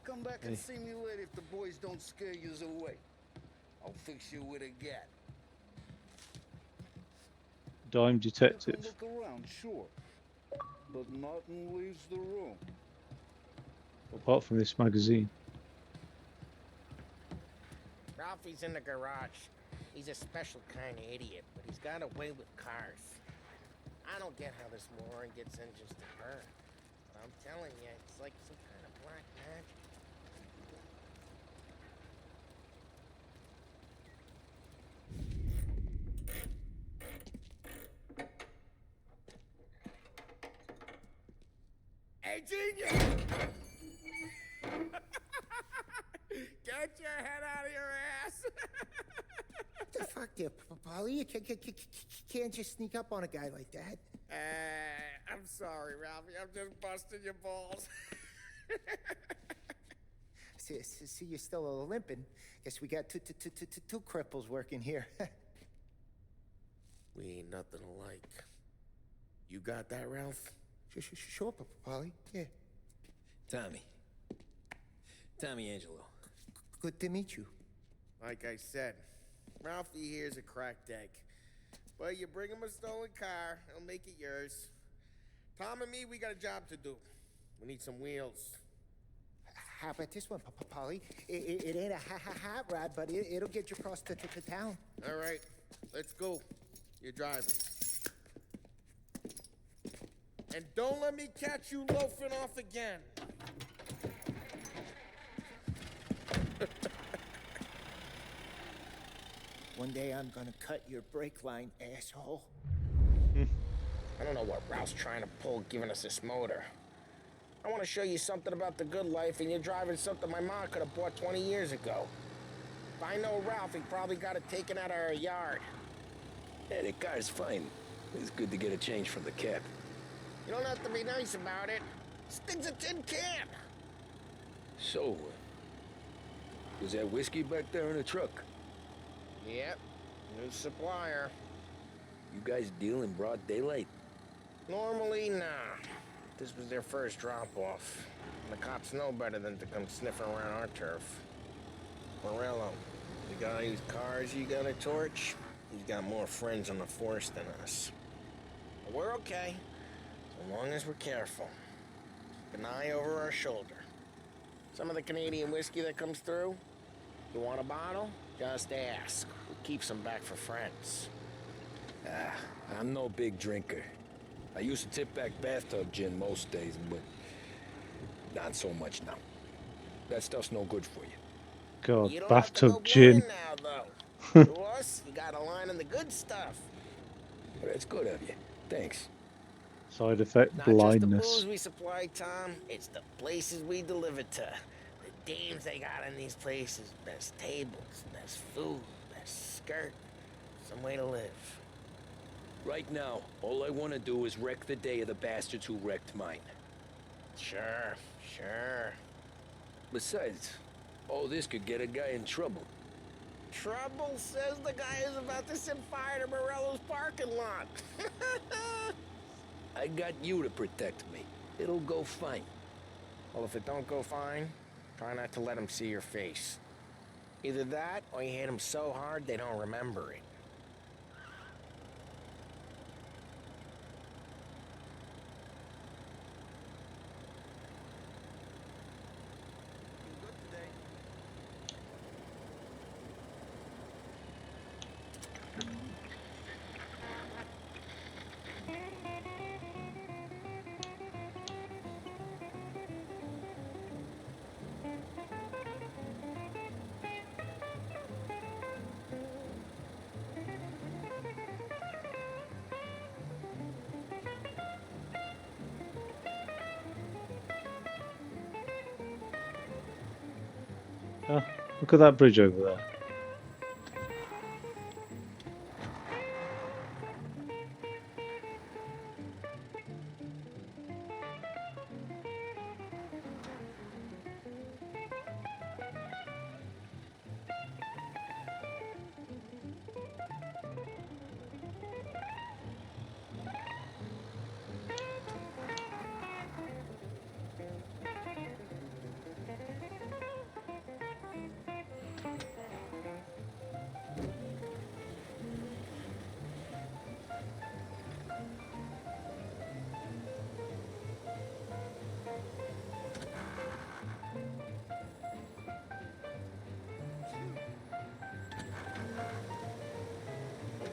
Come back and see me later if the boys don't scare yous away. I'll fix you with a gat. Dime Detective. You can look around, sure. But nothing leaves the room. Apart from this magazine. Ralphie's in the garage. He's a special kind of idiot, but he's got a way with cars. I don't get how this moron gets engines to burn. But I'm telling you, it's like some kind of black magic. Hey, genius! Get your head out of your ass! What the fuck there, Polly? You can't just sneak up on a guy like that. I'm sorry, Ralphie. I'm just busting your balls. See, you're still limping. Guess we got two cripples working here. We ain't nothing alike. You got that, Ralph? Sure, Polly. Yeah. Tommy Angelo. Good to meet you. Like I said, Ralphie here's a cracked egg. But you bring him a stolen car, he'll make it yours. Tom and me, we got a job to do. We need some wheels. how about this one, Polly? It ain't a hot rod, but it'll get you across to town. All right, let's go. You're driving. And don't let me catch you loafing off again. One day I'm gonna cut your brake line, asshole. I don't know what Ralph's trying to pull giving us this motor. I want to show you something about the good life, and you're driving something my mom could have bought 20 years ago. If I know Ralph, he probably got it taken out of our yard. Yeah, the car's fine. It's good to get a change from the cab. You don't have to be nice about it. This thing's a tin can. So, was that whiskey back there in the truck? Yep, new supplier. You guys deal in broad daylight? Normally, nah. This was their first drop-off. The cops know better than to come sniffing around our turf. Morello, the guy whose cars you got a torch, he's got more friends on the force than us. But we're okay, so long as we're careful. Keep an eye over our shoulder. Some of the Canadian whiskey that comes through, you want a bottle? Just ask. We keep some back for friends. I'm no big drinker. I used to tip back bathtub gin most days, but not so much now. That stuff's no good for you. God, You don't have to go bathtub gin. blind now, though. To us, you got a line on the good stuff. Well, that's good of you. Thanks. Side effect, Not just the blindness. booze we supply, Tom. It's the places we deliver to. The dames they got in these places. Best tables, best food, best skirt. Some way to live. Right now, all I want to do is wreck the day of the bastards who wrecked mine. Sure, sure. Besides, all this could get a guy in trouble. Trouble says the guy is about to set fire to Morello's parking lot. I got you to protect me. It'll go fine. Well, if it don't go fine, try not to let him see your face. Either that, or you hit him so hard they don't remember it. Oh, look at that bridge over there.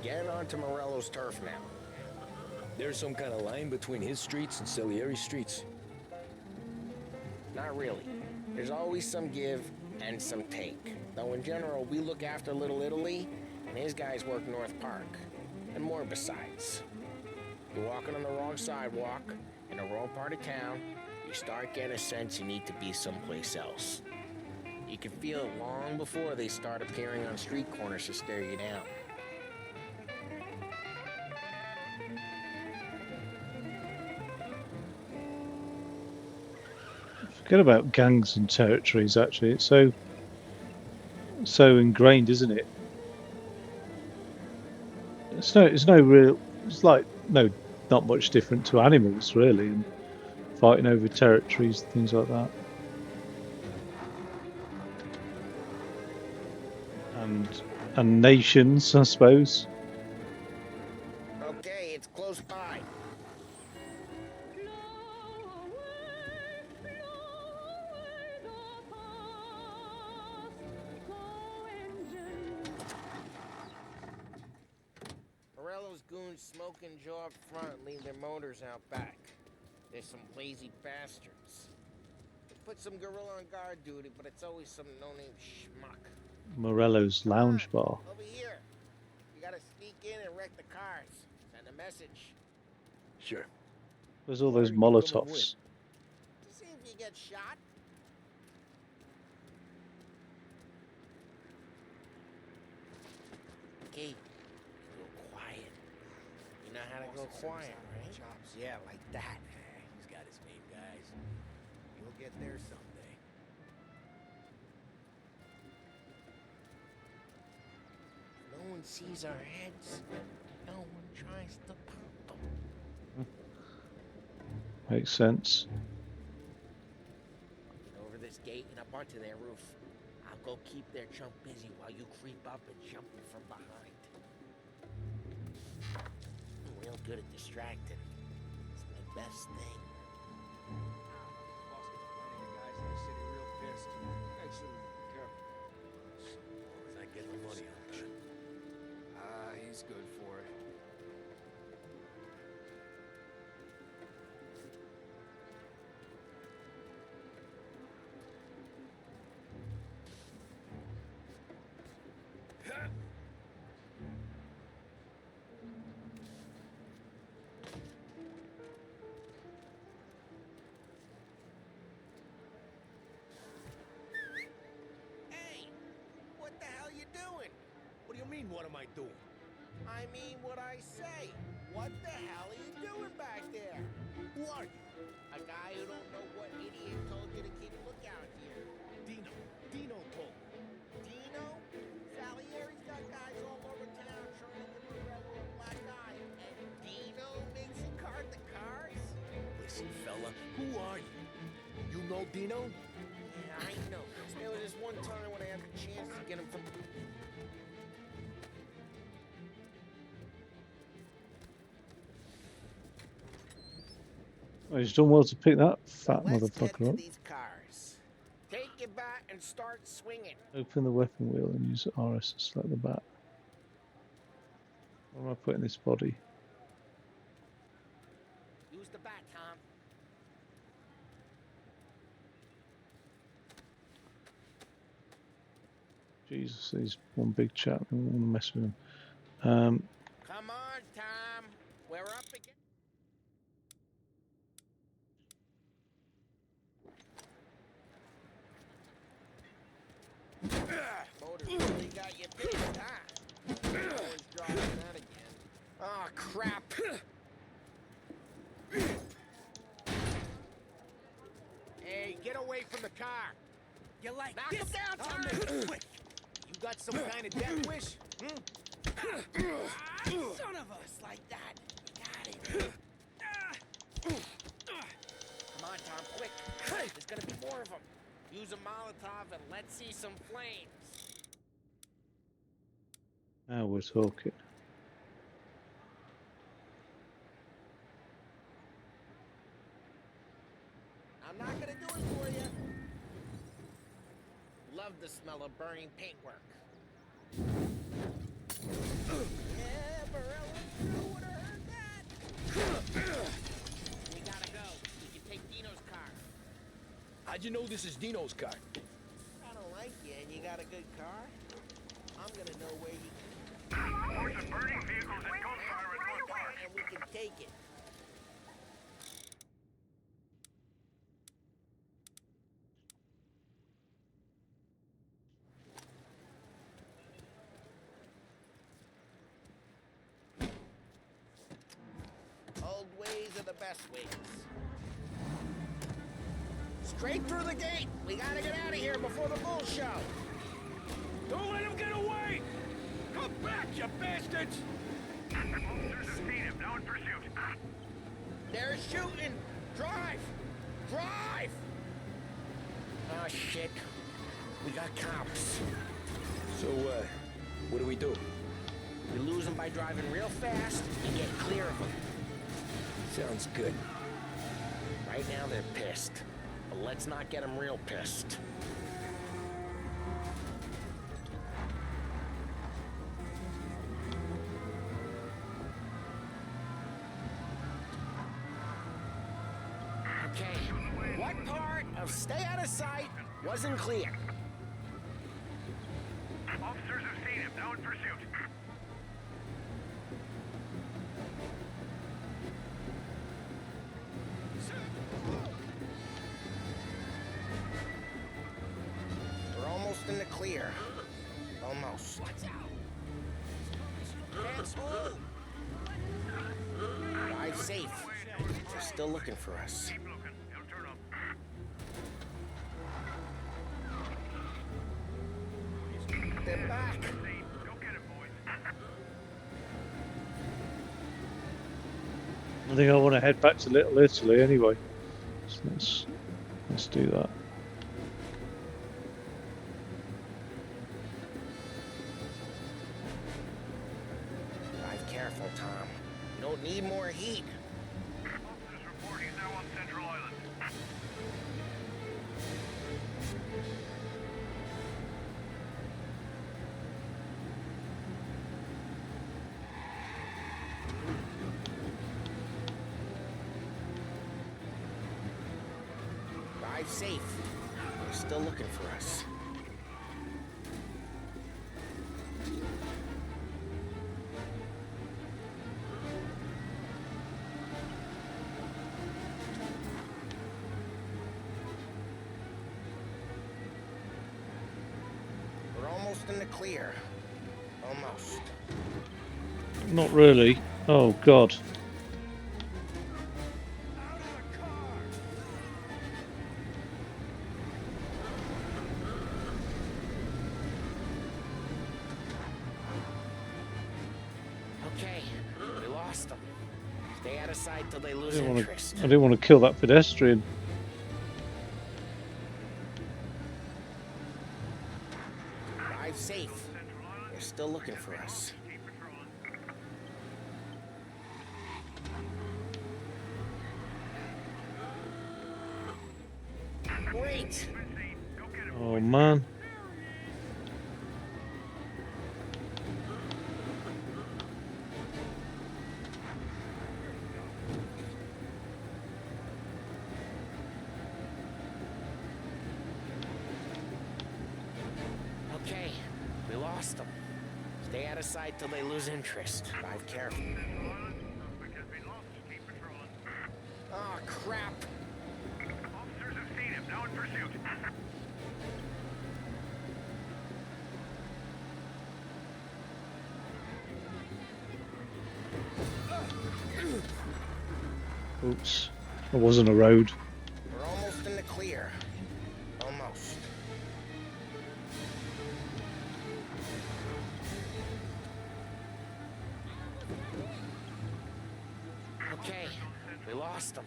Get onto Morello's turf now. There's some kind of line between his streets and Salieri's streets. Not really. There's always some give and some take. Though in general, we look after Little Italy, and his guys work North Park. And more besides. You're walking on the wrong sidewalk, in the wrong part of town, you start getting a sense you need to be someplace else. You can feel it long before they start appearing on street corners to stare you down. Forget about gangs and territories, actually. It's so ingrained, isn't it? It's no real. It's like not much different to animals, really, and fighting over territories, things like that. And nations, I suppose. Okay, it's close by. Morello's goons smoke and jaw up front and leave their motors out back. They're some lazy bastards. They put some gorilla on guard duty, but it's always some no-name schmuck. Morello's Lounge Bar. Over here. You gotta sneak in and wreck the cars. Send a message. Sure. There's all those Molotovs. To see if you get shot. Okay. Go quiet. You know how to go quiet, right? Yeah, like that. He's got his name, guys. You'll get there someday. No one sees our heads. No one tries to pop them. Makes sense. Over this gate and up onto their roof. I'll go keep their chump busy while you creep up and jump him from behind. I'm real good at distracting. It's my best thing. Boss gets plenty of guys in the city real pissed. Actually, careful. Is I get the money on time? He's good for it. Hey! What the hell you doing? What do you mean, what am I doing? I mean what I say. What the hell are you doing back there? Who are you? A guy who don't know what idiot told you to keep a lookout here. Dino. Dino told me. Dino? Salieri's got guys all over town trying to get Morello a black eye. And Dino makes you card the cars? Listen, fella, who are you? You know Dino? Yeah, I know. There was this one time when I had the chance to get him from... Oh, he's done well to pick that fat Let's get motherfucker to up. these cars. Take your bat and start swinging. Open the weapon wheel and use RS to select the bat. Where am I putting this body? Use the bat, Tom. Jesus, he's one big chap. I don't want to mess with him. Come on, Tom. We're up again. Motor really got you pissed, huh? Always dropping that again. Oh, crap. Hey, get away from the car. You like Knock this? him down, I'll Tom. make it quick. You got some kind of death wish? Son of us, like that. Got it. Come on, Tom, quick. There's gonna be more of them. Use a Molotov and let's see some flames. Now we're talking. I'm not gonna do it for you. Love the smell of burning paintwork. Yeah, Morello would have heard that. We gotta go. We can take Dino's car. How'd you know this is Dino's car? I don't like you and you got a good car. I'm gonna know where you Horse and burning vehicles and gunfire at North Park. and we can take it. Old ways are the best ways. Straight through the gate. We gotta get out of here before the bull show. Don't let him get away! Come back, you bastards! Officers have seen him, now in pursuit. They're shooting. Drive! Drive! Oh, shit. We got cops. So, what do we do? We lose them by driving real fast and get clear of them. Sounds good. Right now they're pissed. But let's not get them real pissed. Okay, what part of stay out of sight wasn't clear? Officers have seen him, now in pursuit. We're almost in the clear. Almost. Watch out! Asshole! Drive safe. They're still looking for us. Keep looking, he'll turn up. They're back. Go get him, boys. I think I want to head back to Little Italy anyway. So let's do that. Drive careful, Tom. You don't need more heat. Officers report he's now on Central Island. Drive safe. They're still looking for us. We're almost in the clear. Almost. Not really. Oh God. Okay, we lost them. Stay out of sight till they I lose didn't want interest. to. I didn't want to kill that pedestrian. Drive safe. They're still looking for us. Wait! Oh man. Okay, we lost them. Stay out of sight till they lose interest. Drive careful. Oh, crap! Officers have seen him, now in pursuit. Oops. It wasn't a road. We're almost in the clear. Almost. Okay, we lost them.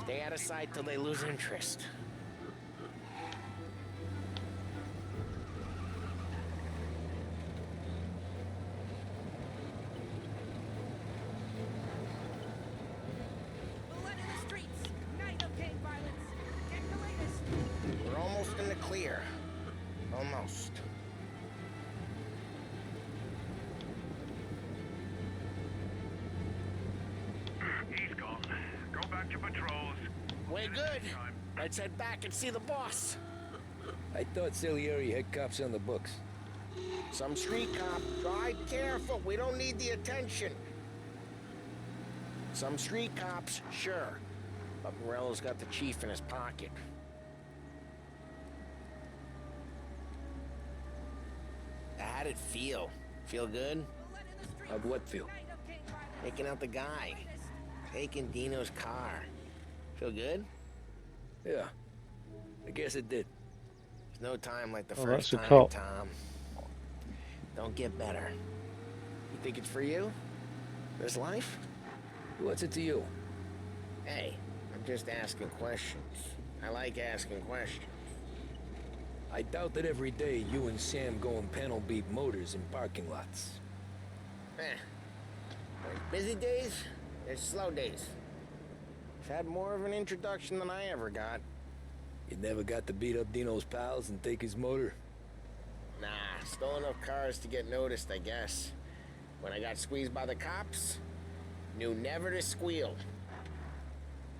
Stay out of sight till they lose interest. We're almost in the clear. Almost. He's gone. Go back to patrols. We're good. Let's head back and see the boss. I thought Salieri had cops on the books. Some street cop. Drive careful. We don't need the attention. Some street cops, sure. But Morello's got the chief in his pocket. How'd it feel? Feel good? How'd what feel? Taking out the guy. Taking Dino's car. Feel good? Yeah, I guess it did. There's no time like the Oh, first that's a time, cop. Tom. Don't get better. You think it's for you? This life? What's it to you? Hey, I'm just asking questions. I like asking questions. I doubt that every day you and Sam go and panel beat motors in parking lots. There's busy days, there's slow days. I've had more of an introduction than I ever got. You never got to beat up Dino's pals and take his motor? Nah, stole enough cars to get noticed, I guess. When I got squeezed by the cops, knew never to squeal.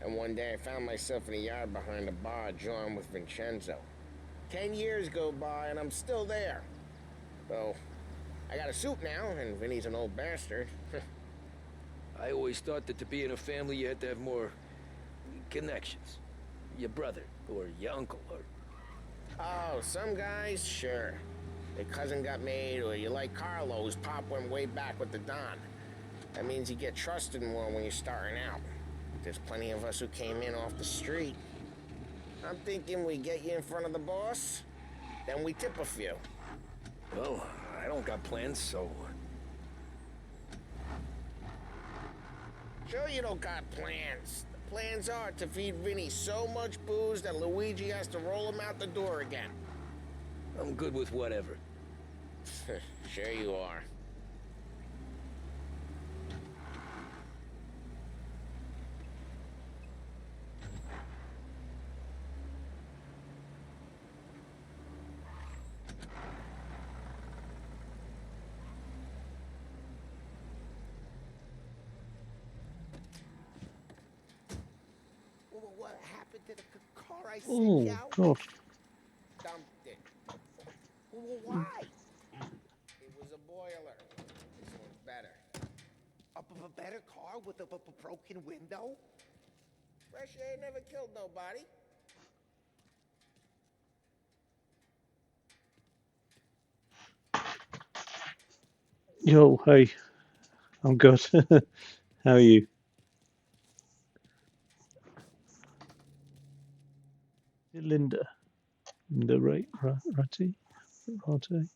And one day I found myself in the yard behind the bar, jawing with Vincenzo. 10 years go by and I'm still there. So, I got a suit now, and Vinny's an old bastard. I always thought that to be in a family you had to have more connections. Your brother, or your uncle, or... Oh, some guys, sure. Their cousin got made, or you like Carlos, Pop went way back with the Don. That means you get trusted more when you're starting out. There's plenty of us who came in off the street. I'm thinking we get you in front of the boss, then we tip a few. Well, I don't got plans, so... Sure you don't got plans. The plans are to feed Vinny so much booze that Luigi has to roll him out the door again. I'm good with whatever. Sure you are. What happened to the car I sent Oh, you out? God. Dumped it. Why? It was a boiler. This one's better. A better car with a broken window? Fresh air never killed nobody. Yo, hey. I'm good. How are you? Linda. Linda Ratty? Rate?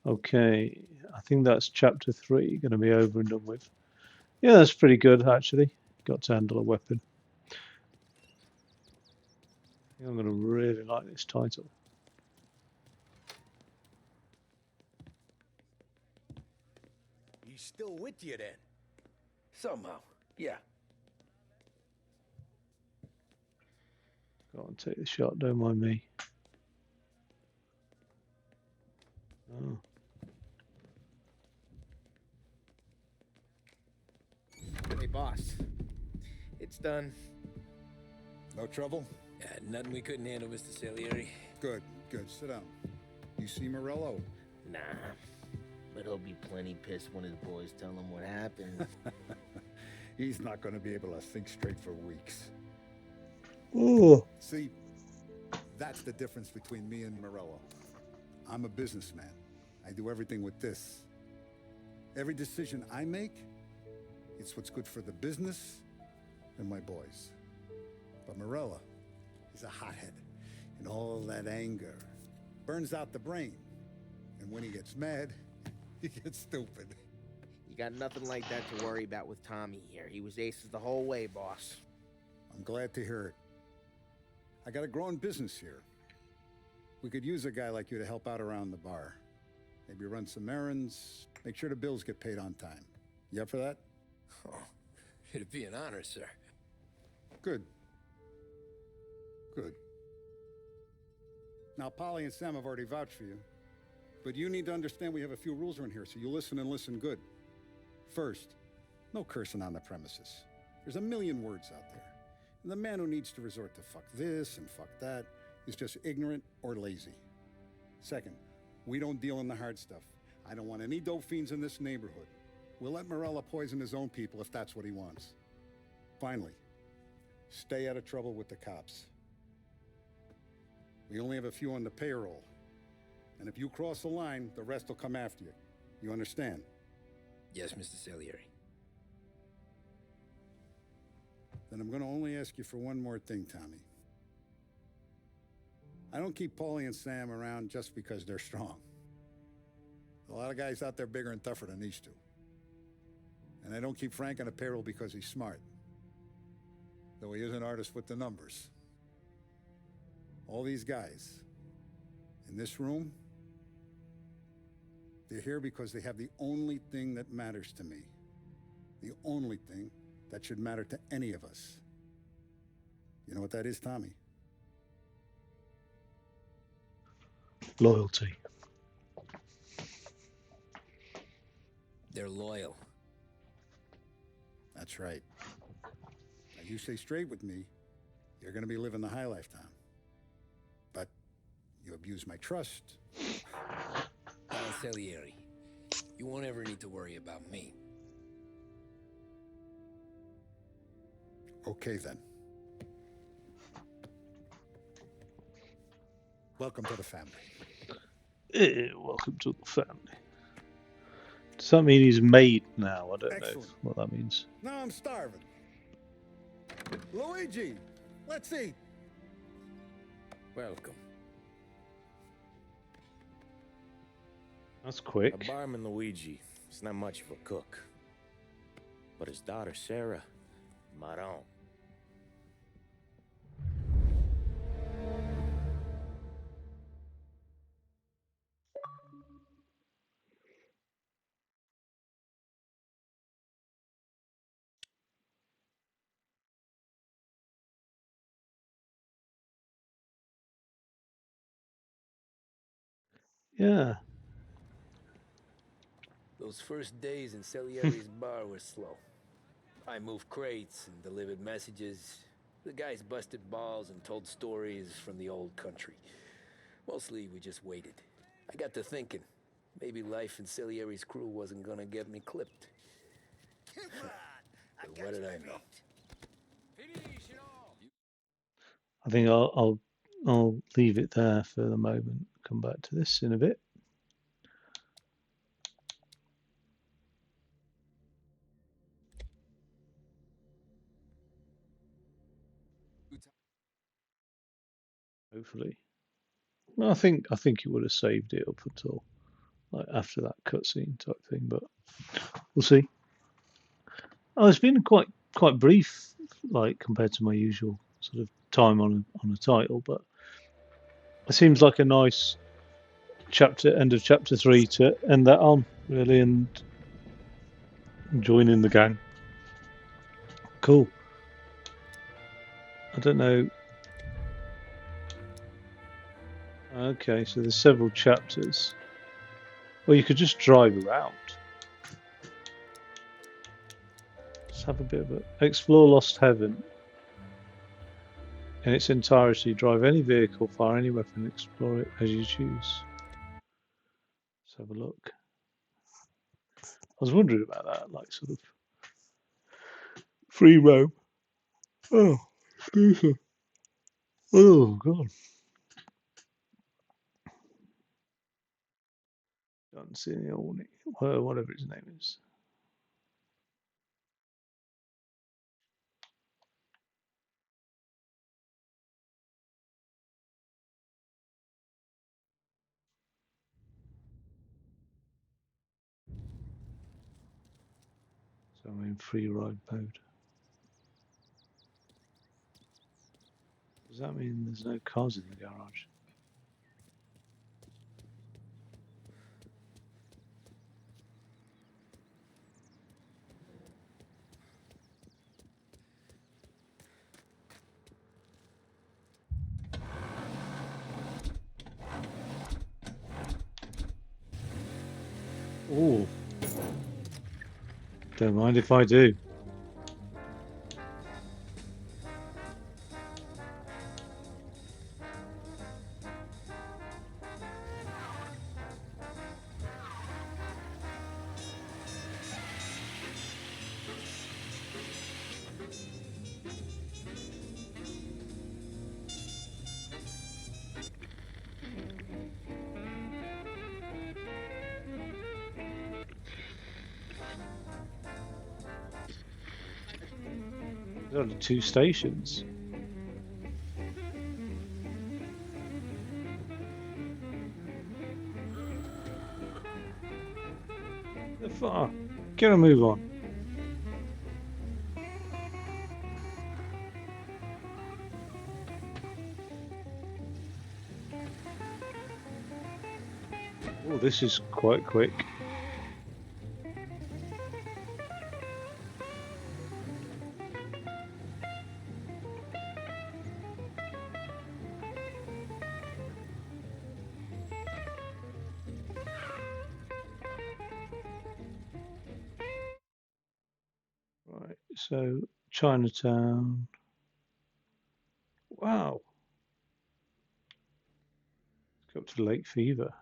Okay, I think that's chapter 3 going to be over and done with. Yeah, that's pretty good, actually. Got to handle a weapon. I think I'm going to really like this title. He's still with you, then? Somehow, yeah. Go on, take the shot, don't mind me. Oh. Hey, boss. It's done. No trouble? Nothing we couldn't handle, Mr. Salieri. Good, good. Sit down. You see Morello? Nah. But he'll be plenty pissed when his boys tell him what happened. He's not going to be able to think straight for weeks. Oh. See, that's the difference between me and Morello. I'm a businessman. I do everything with this. Every decision I make, it's what's good for the business and my boys. But Morello is a hothead, and all that anger burns out the brain. And when he gets mad, he gets stupid. You got nothing like that to worry about with Tommy here. He was aces the whole way, boss. I'm glad to hear it. I got a growing business here. We could use a guy like you to help out around the bar. Maybe run some errands, make sure the bills get paid on time. You up for that? Oh, it'd be an honor, sir. Good. Good. Now, Polly and Sam have already vouched for you. But you need to understand we have a few rules around here, so you listen and listen good. First, no cursing on the premises. There's a million words out there. And the man who needs to resort to fuck this and fuck that is just ignorant or lazy. Second, we don't deal in the hard stuff. I don't want any dope fiends in this neighborhood. We'll let Morello poison his own people if that's what he wants. Finally, stay out of trouble with the cops. We only have a few on the payroll. And if you cross the line, the rest will come after you. You understand? Yes, Mr. Salieri. Then I'm going to only ask you for one more thing, Tommy. I don't keep Paulie and Sam around just because they're strong. A lot of guys out there bigger and tougher than these two. And I don't keep Frank on a payroll because he's smart. Though he is an artist with the numbers. All these guys in this room, they're here because they have the only thing that matters to me. The only thing that should matter to any of us. You know what that is, Tommy? Loyalty. They're loyal. That's right. you stay straight with me, you're going to be living the high life, Tom. But you abuse my trust. Don Salieri, you won't ever need to worry about me. Okay, then. Welcome to the family. Welcome to the family. Does that mean he's made now? I don't Excellent. know what that means. Now I'm starving. Luigi, let's eat. Welcome. That's quick. A barman Luigi is not much of a cook. But his daughter Sarah, Maron. Yeah. Those first days in Salieri's bar were slow. I moved crates and delivered messages. The guys busted balls and told stories from the old country. Mostly, we just waited. I got to thinking, maybe life in Salieri's crew wasn't gonna get me clipped. But what did I know? I think I'll leave it there for the moment. Come back to this in a bit. Hopefully. Well, I think it would have saved it up until like after that cutscene type thing, but we'll see. Oh, it's been quite brief, like compared to my usual sort of time on a title, but it seems like a nice end of chapter 3 to end that on, really, and join in the gang. Cool. I don't know. Okay, so there's several chapters. Well, you could just drive around. Let's have a bit of a explore Lost Heaven in its entirety. Drive any vehicle, fire any weapon, explore it as you choose. Let's have a look. I was wondering about that, like sort of free roam. Oh, excuse me. Oh god. Don't see any whatever his name is. So I'm in free ride mode. Does that mean there's no cars in the garage? Oh, don't mind if I do. There's only 2 stations. The fuck? Get a move on. Oh, this is quite quick. Right, so Chinatown. Wow. Go up to Lake Fever.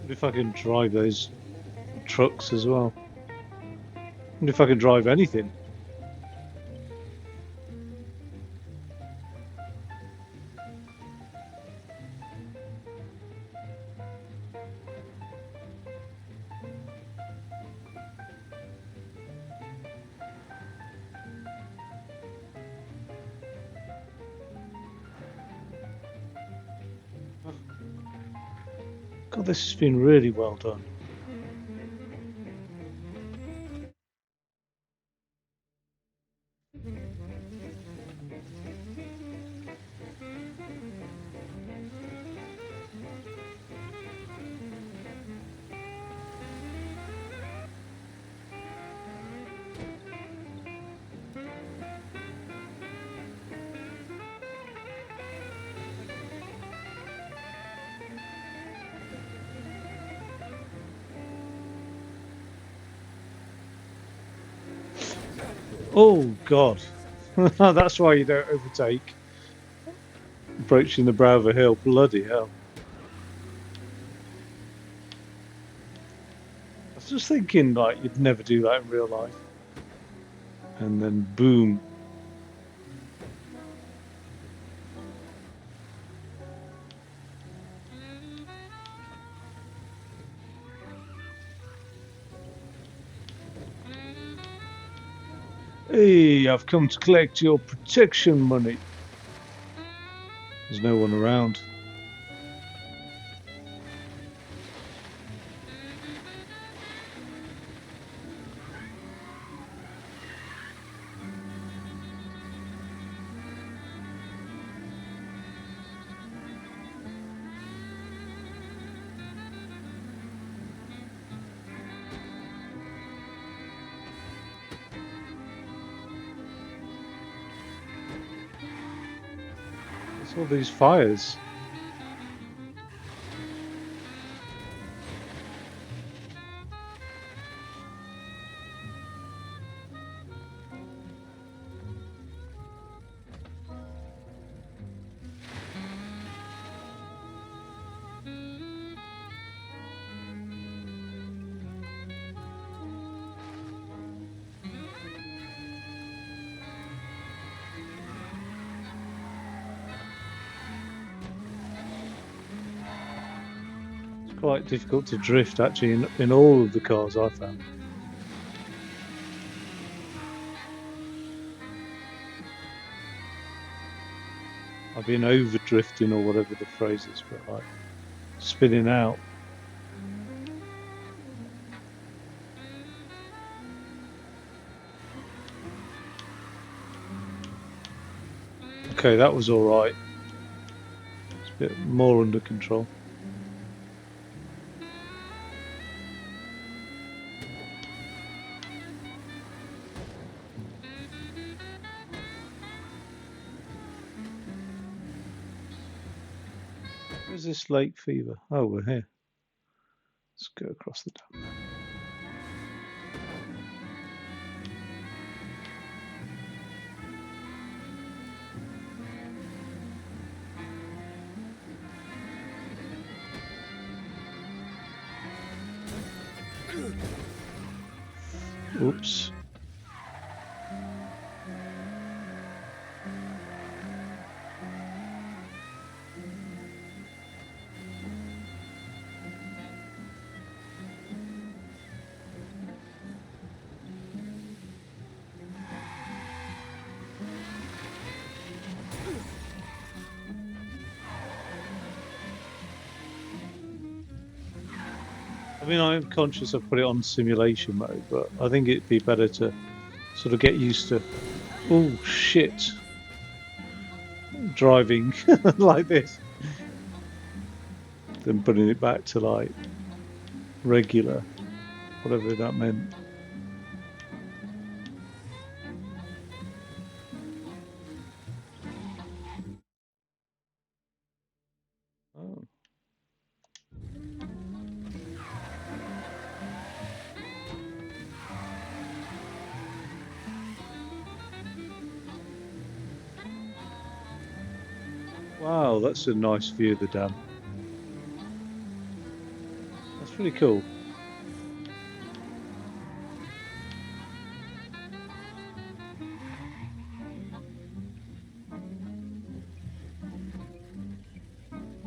What if I can drive those trucks as well? What if I can drive anything? God, this has been really well done. Oh God, that's why you don't overtake. Approaching the brow of a hill, bloody hell. I was just thinking, like, you'd never do that in real life. And then boom. Hey, I've come to collect your protection money. There's no one around. What's all these fires? It's quite difficult to drift actually in all of the cars I found. I've been over drifting or whatever the phrase is, but like spinning out. Okay, that was all right. It's a bit more under control. Where's this Lake Fever? Oh, we're here. Let's go across the dam. Oops. I mean, I'm conscious I've put it on simulation mode, but I think it'd be better to sort of get used to, oh shit, driving like this, then putting it back to like regular, whatever that meant. Oh. Wow, that's a nice view of the dam. That's pretty cool.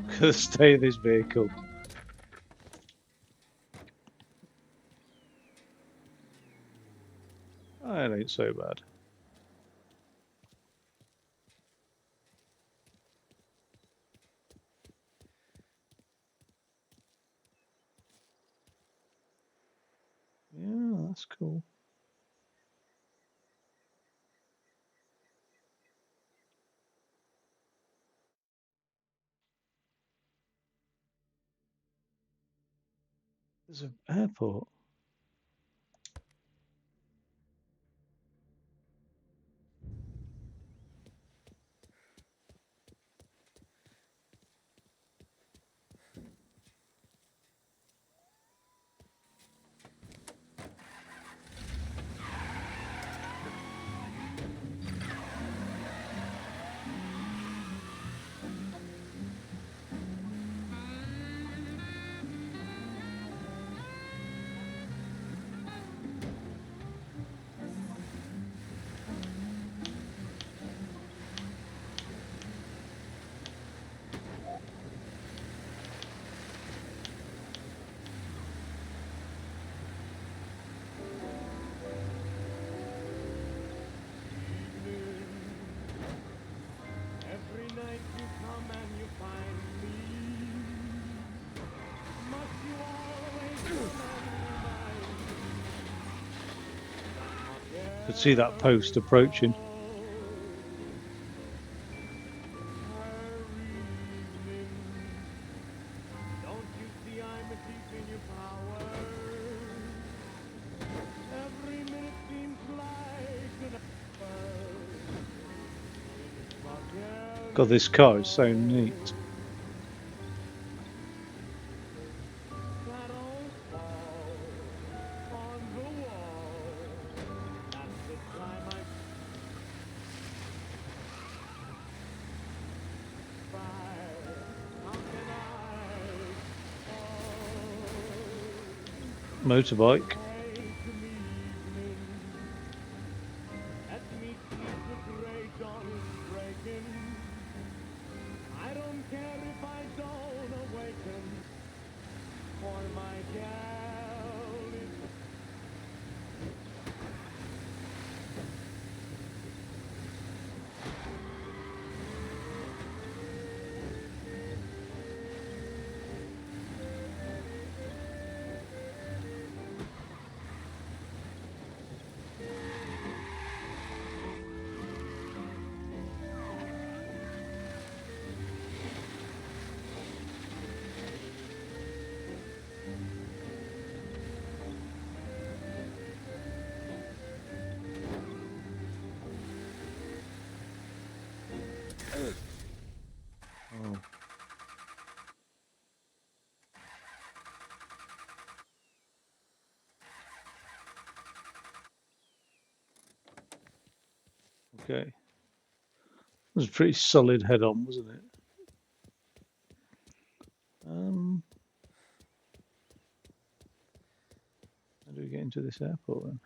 Could stay in this vehicle. That ain't so bad. Yeah, that's cool. There's an airport. Every night you come and you find me. Must you always come and remind me? Could see that post approaching. Don't you see I'm deep in your power? Every minute seems like an hour. God, this car is so neat. Shadows fall on the wall. That's the time I cry. How can Motorbike. Let me see the gray dawn is breaking. I don't care if I don't awaken, for my gal is. Oh. Okay. It was a pretty solid head on, wasn't it? How do we get into this airport then?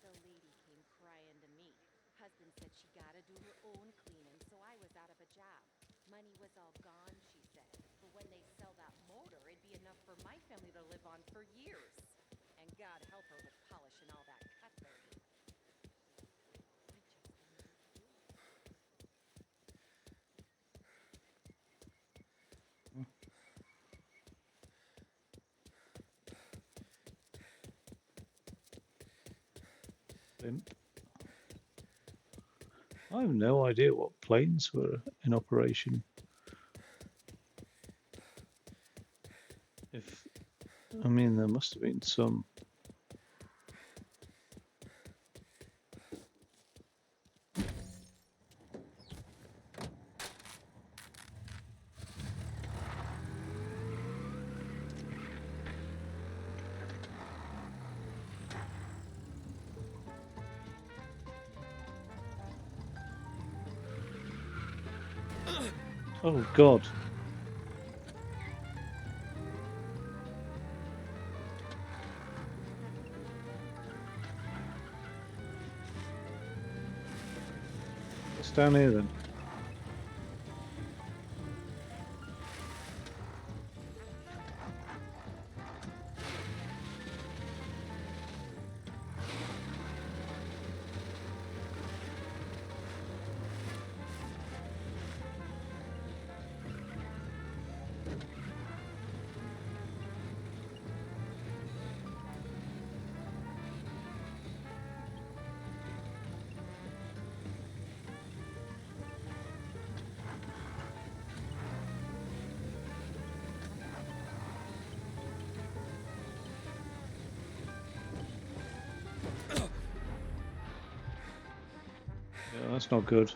The lady came crying to me. Husband said she gotta do her own cleaning, so I was out of a job. Money was all gone, she said. But when they sell that motor, it'd be enough for my family to live on for years. And God help her with polishing all that cutlery. I have no idea what planes were in operation. If I mean, there must have been some. Oh God. What's down here then? Yeah, that's not good.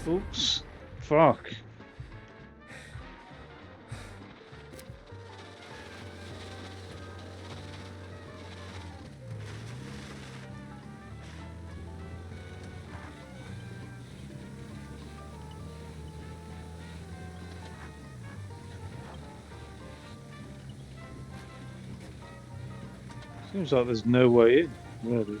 Oops. Fuck. Seems like there's no way in, really.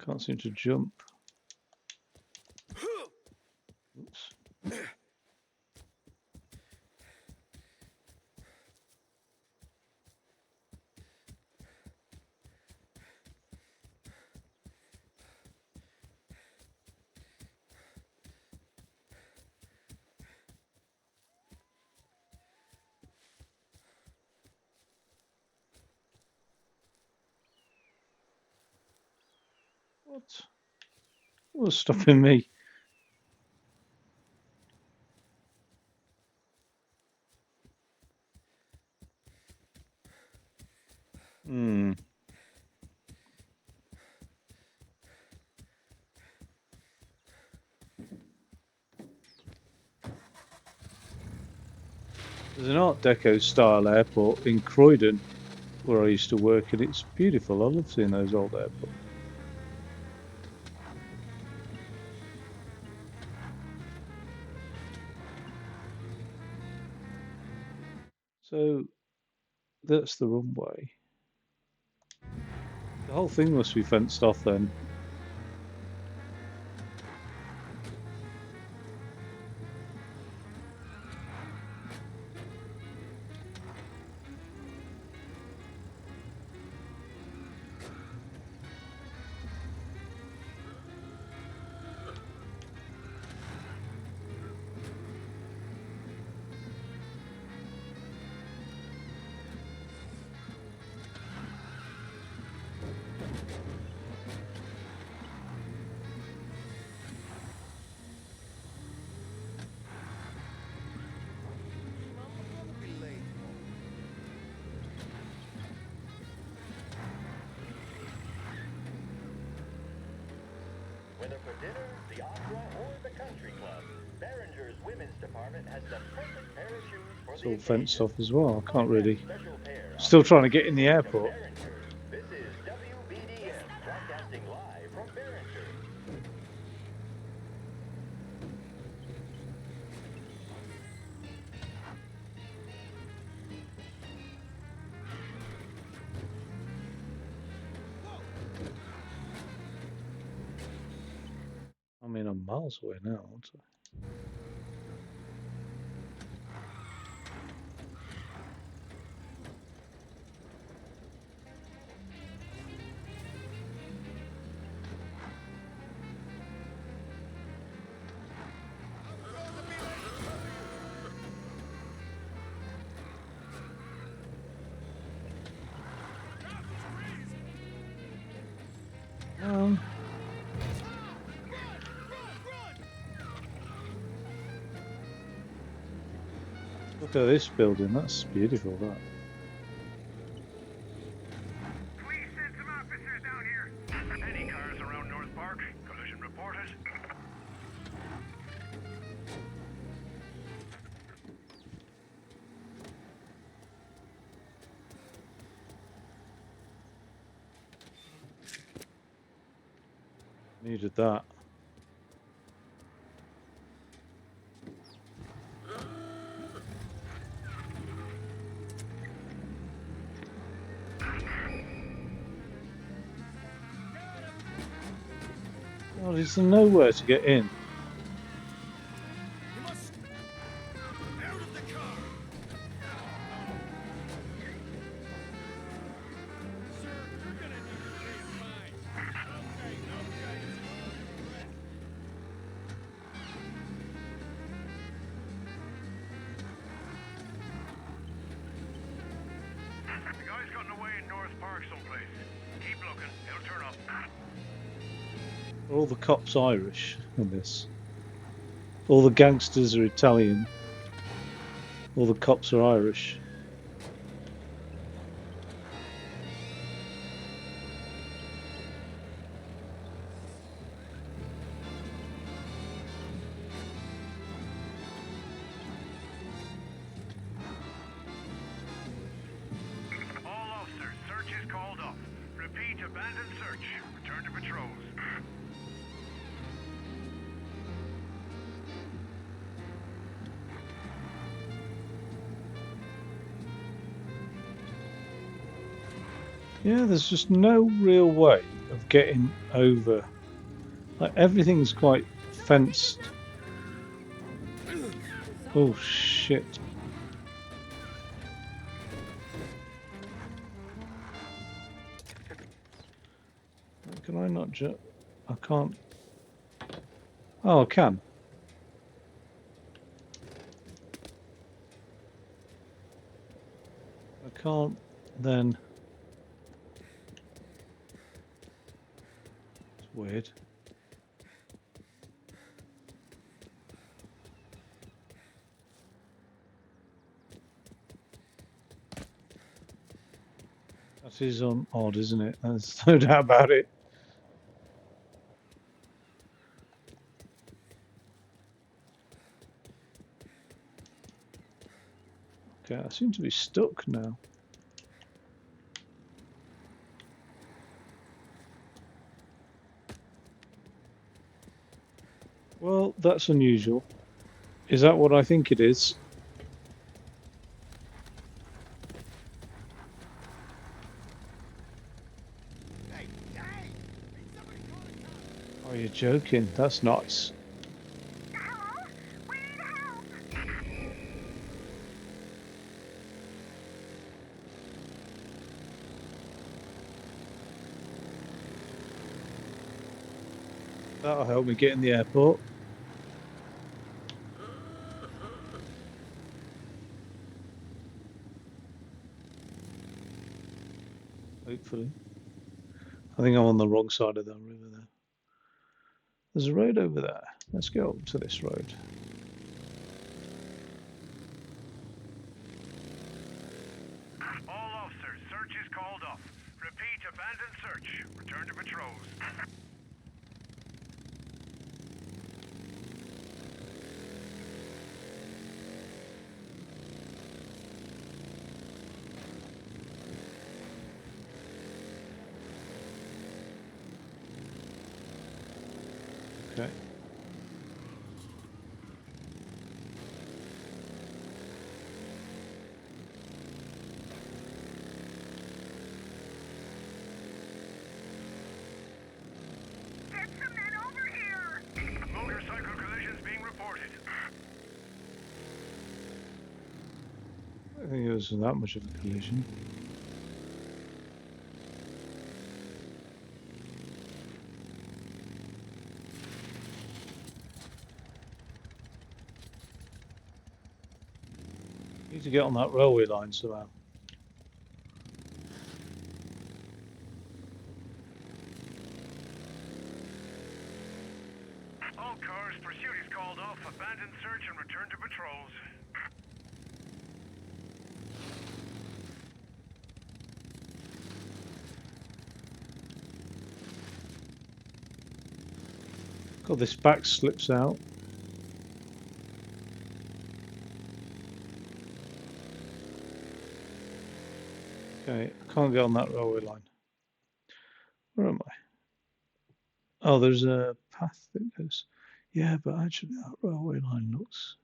Can't seem to jump. Oops. What? What's stopping me? Hmm. There's an Art Deco style airport in Croydon where I used to work, and it's beautiful. I love seeing those old airports. So that's the runway. The whole thing must be fenced off then. Whether for dinner, the opera, or the country club, Behringer's women's department has the perfect pair of shoes for It's the all occasion. fenced off as well. I can't really. Special pair Still of trying to get in the airport. Behringer. This is WBDM, broadcasting live from Behringer. mean, I'm miles away now, aren't I? Look at this building. That's beautiful. That. Please send some officers down here. Any cars around North Park? Collision reported. Needed that. God, is there nowhere to get in? You must out of the car. Sir, you're gonna need to pay a fine. Okay, The guy's gotten away in North Park someplace. Keep looking, he'll turn up. Are all the cops Irish in this? All the gangsters are Italian. All the cops are Irish. All officers, search is called off. Repeat, abandoned search. Return to patrols. Yeah, there's just no real way of getting over. Like everything's quite fenced. Oh shit. Can I not jump? I can't. Oh, I can. I can't then. It's weird. That is odd, isn't it? There's no doubt about it. Okay, I seem to be stuck now. Well, that's unusual. Is that what I think it is? Oh, you're joking. That's nice. That'll help me get in the airport. Hopefully. I think I'm on the wrong side of that river there. There's a road over there. Let's go up to this road. All officers, search is called off. Repeat, abandoned search. Return to patrols. Okay. Get some men over here! don't think it was that much of a collision. Need to get on that railway line somehow. All cars, pursuit is called off. Abandon search and return to patrols. God, this back slips out. Okay, I can't get on that railway line. Where am I? Oh, there's a path that goes. Yeah, but actually that railway line looks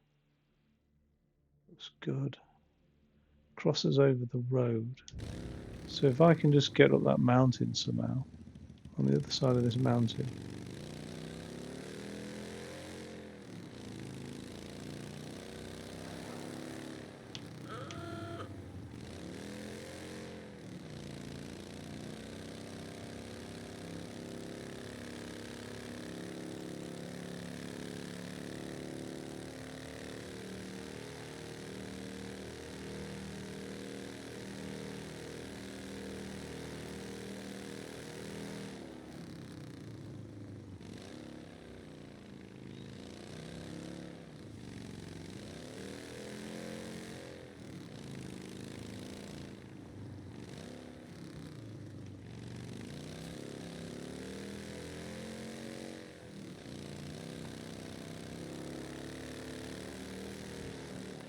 good. Crosses over the road. So if I can just get up that mountain somehow, on the other side of this mountain.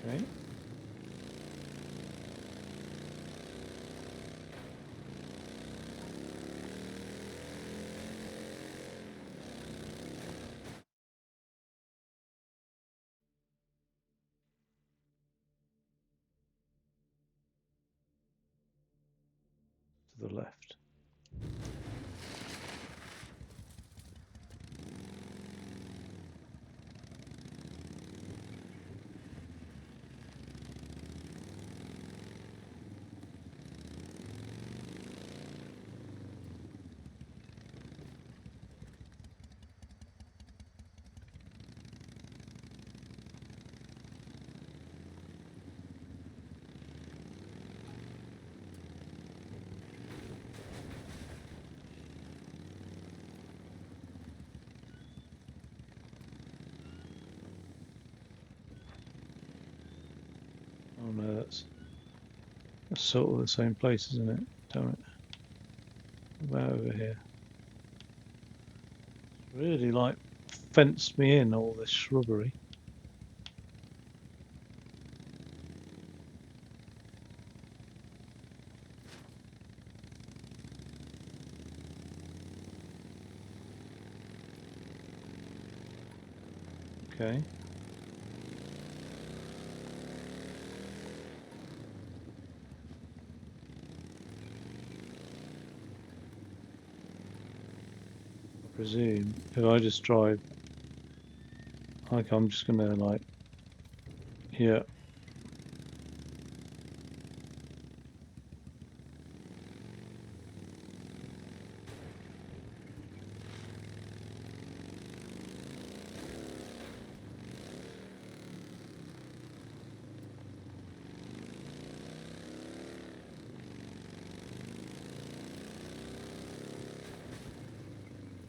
Okay. To the left. Oh no, that's sort of the same place, isn't it? Damn it. About over here. Really like fenced me in, all this shrubbery. Okay. I presume if I just drive, like I'm just gonna like, yeah.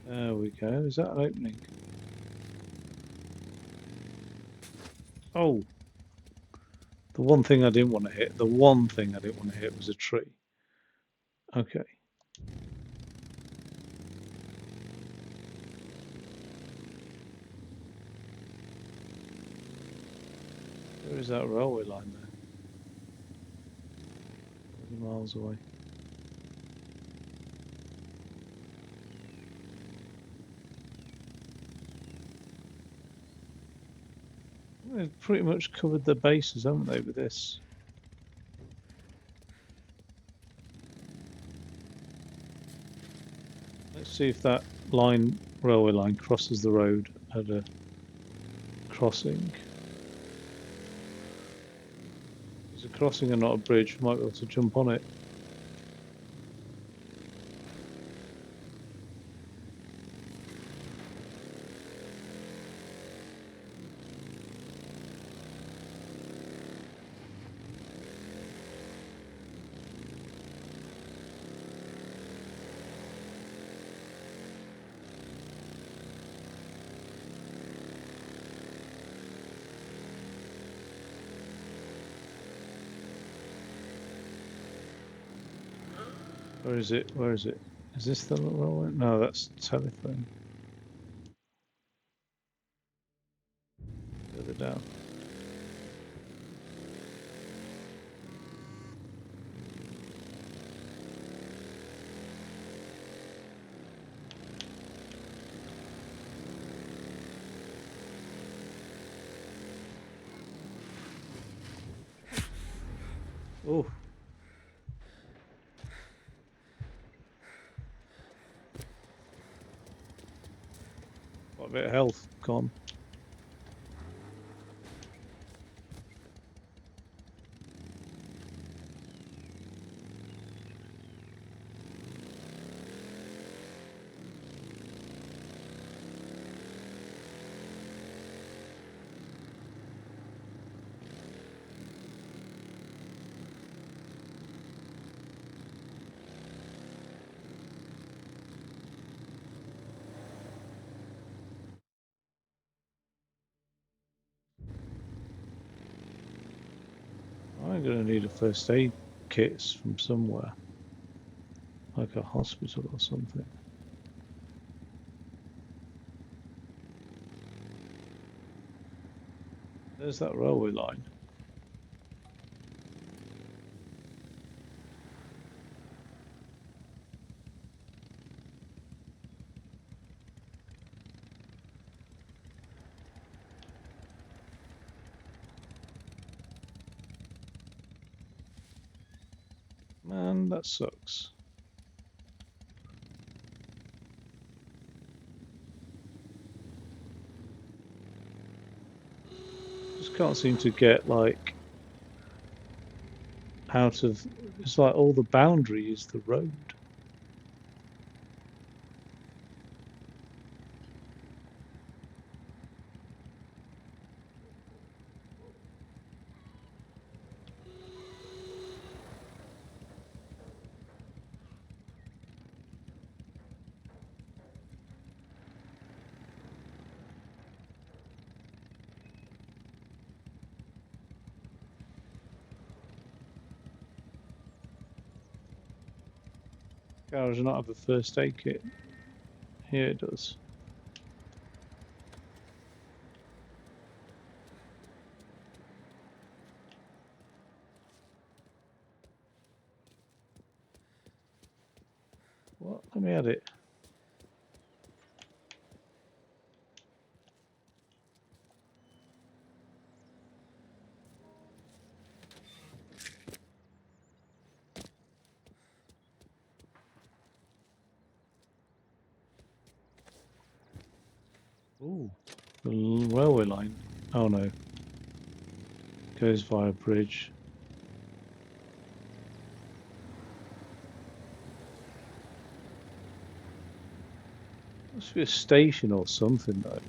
There we go. Is that an opening? Oh, the one thing I didn't want to hit. The one thing I didn't want to hit was a tree. Okay. Where is that railway line there? 40 miles away. They've pretty much covered the bases, haven't they, with this? Let's see if that railway line crosses the road at a crossing. It's crossing and not a bridge. We might be able to jump on it. Where is it? Where is it? Is this the railway? No, that's telephone. Further down. Oh. Got a bit of health gone. I'm gonna need a first aid kit from somewhere, like a hospital or something. There's that railway line. Man, that sucks. Just can't seem to get like out of. It's like all the boundary is the road. Garage not have a first aid kit. Here it does. What? Let me add it. Ooh, the railway line. Oh no. Goes via bridge. Must be a station or something though.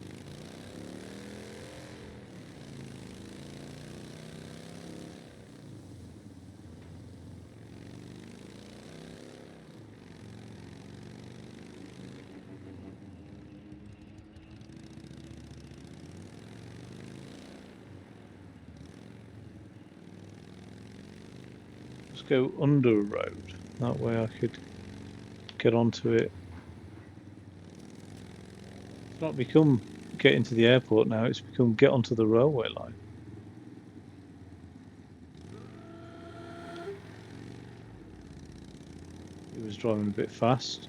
Let's go under a road. That way I could get onto it. It's not become get into the airport now, it's become get onto the railway line. He was driving a bit fast.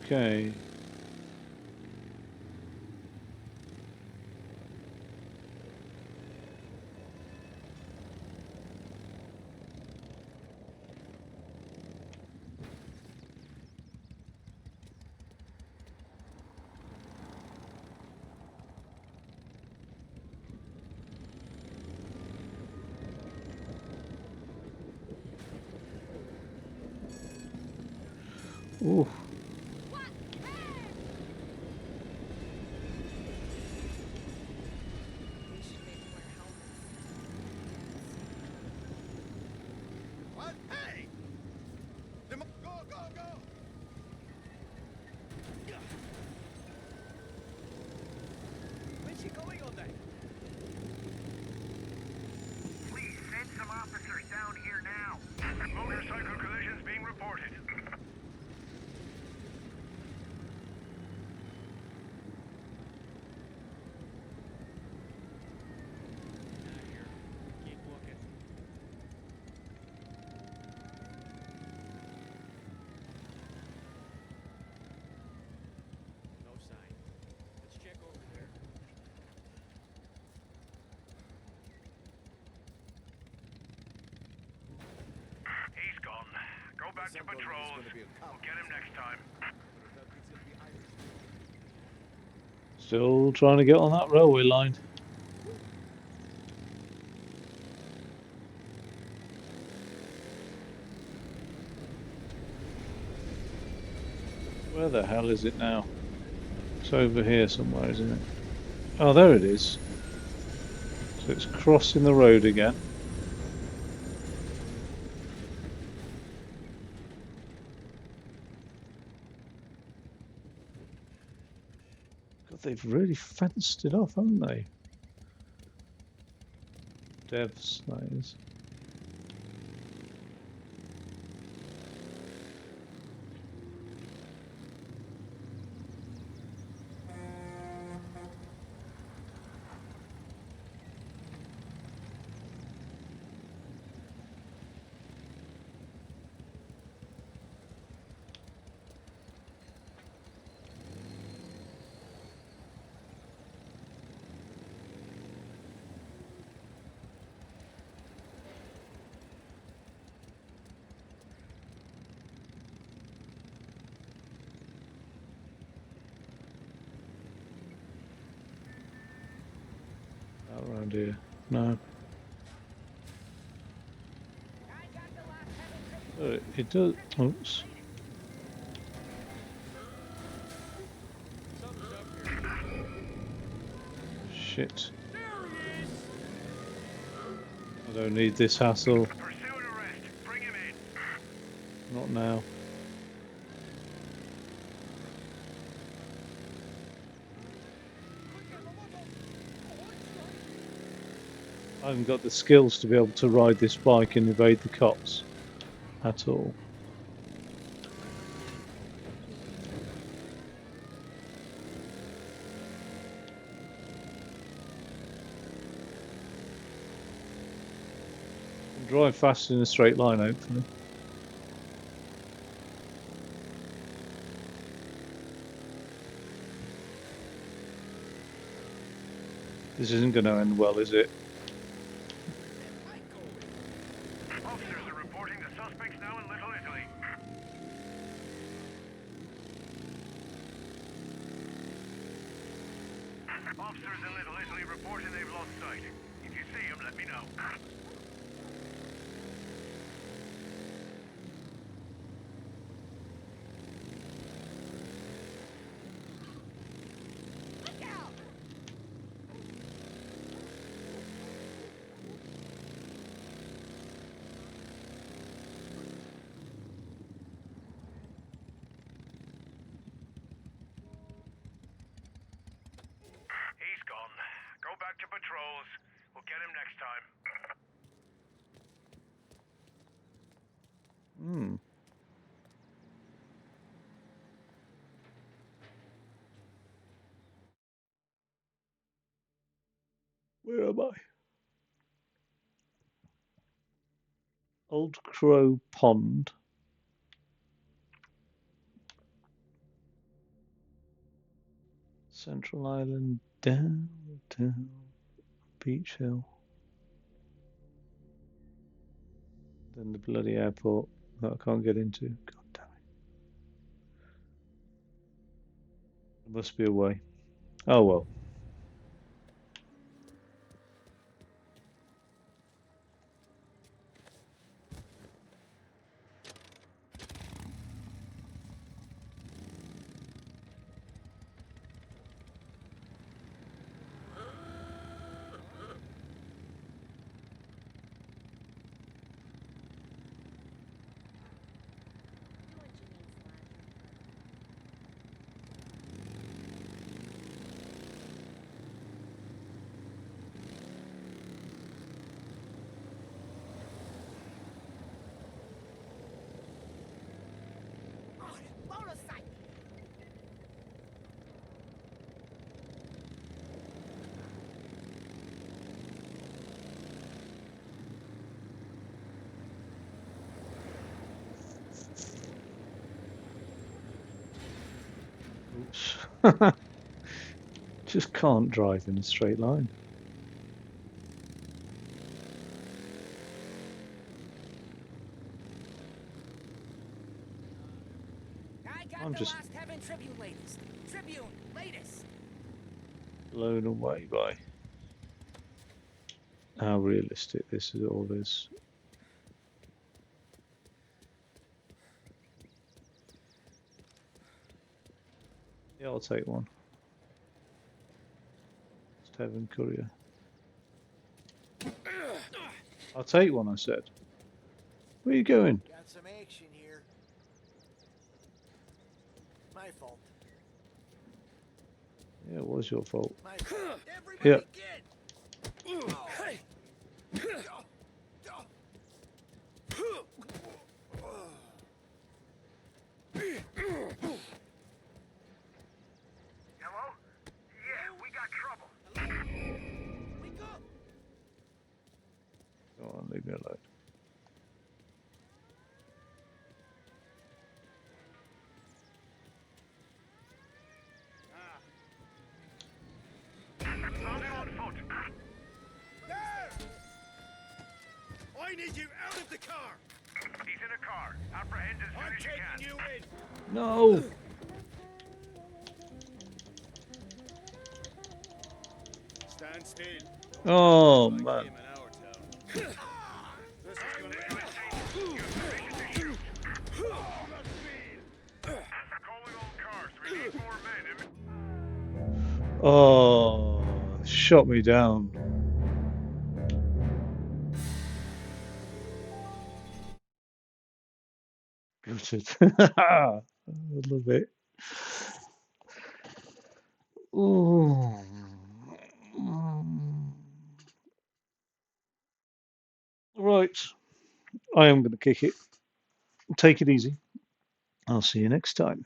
Okay. Ooh. What? Hey! Go, go, go! Where's she going all day? Please send some officers down here now. Motorcycle collisions being reported. Keep looking. No sign. Let's check over there. He's gone. Go back to patrols. We'll get him next time. Still trying to get on that railway line. Where the hell is it now? It's over here somewhere, isn't it? Oh, there it is. So it's crossing the road again. God, they've really fenced it off, haven't they? Devs, that is. Not around here. No. It does. Oops. Shit. I don't need this hassle. Not now. I haven't got the skills to be able to ride this bike and evade the cops at all. I can drive fast in a straight line, hopefully. This isn't going to end well, is it? Officers are reporting the suspects now in Little Italy. Officers in Little Italy reporting they've lost sight. If you see them, let me know. He's gone. Go back to patrols. We'll get him next time. Hmm. Where am I? Old Crow Pond. Central Island downtown. Beach Hill. Then the bloody airport that I can't get into. God damn it. There must be a way. Oh well. Just can't drive in a straight line. I'm just Tribune, latest. blown away by how realistic this is all is. Yeah, I'll take one. Steven Courier. I'll take one, I said. Where are you going? Got some action here. My fault. Yeah, it was your fault. My fault. Yeah. Hey. Hello? Yeah, we got trouble. Wake up. Go on, leave me alone. Found him on foot. There! I need you out of the car. He's in a car. Apprehend as soon as you can. You in. No! Stand still. Oh, man. This is gonna end. Calling all cars. We need more men. Oh, shot me down. Gutted. I love it. Ooh. Right, I am going to kick it. Take it easy. I'll see you next time.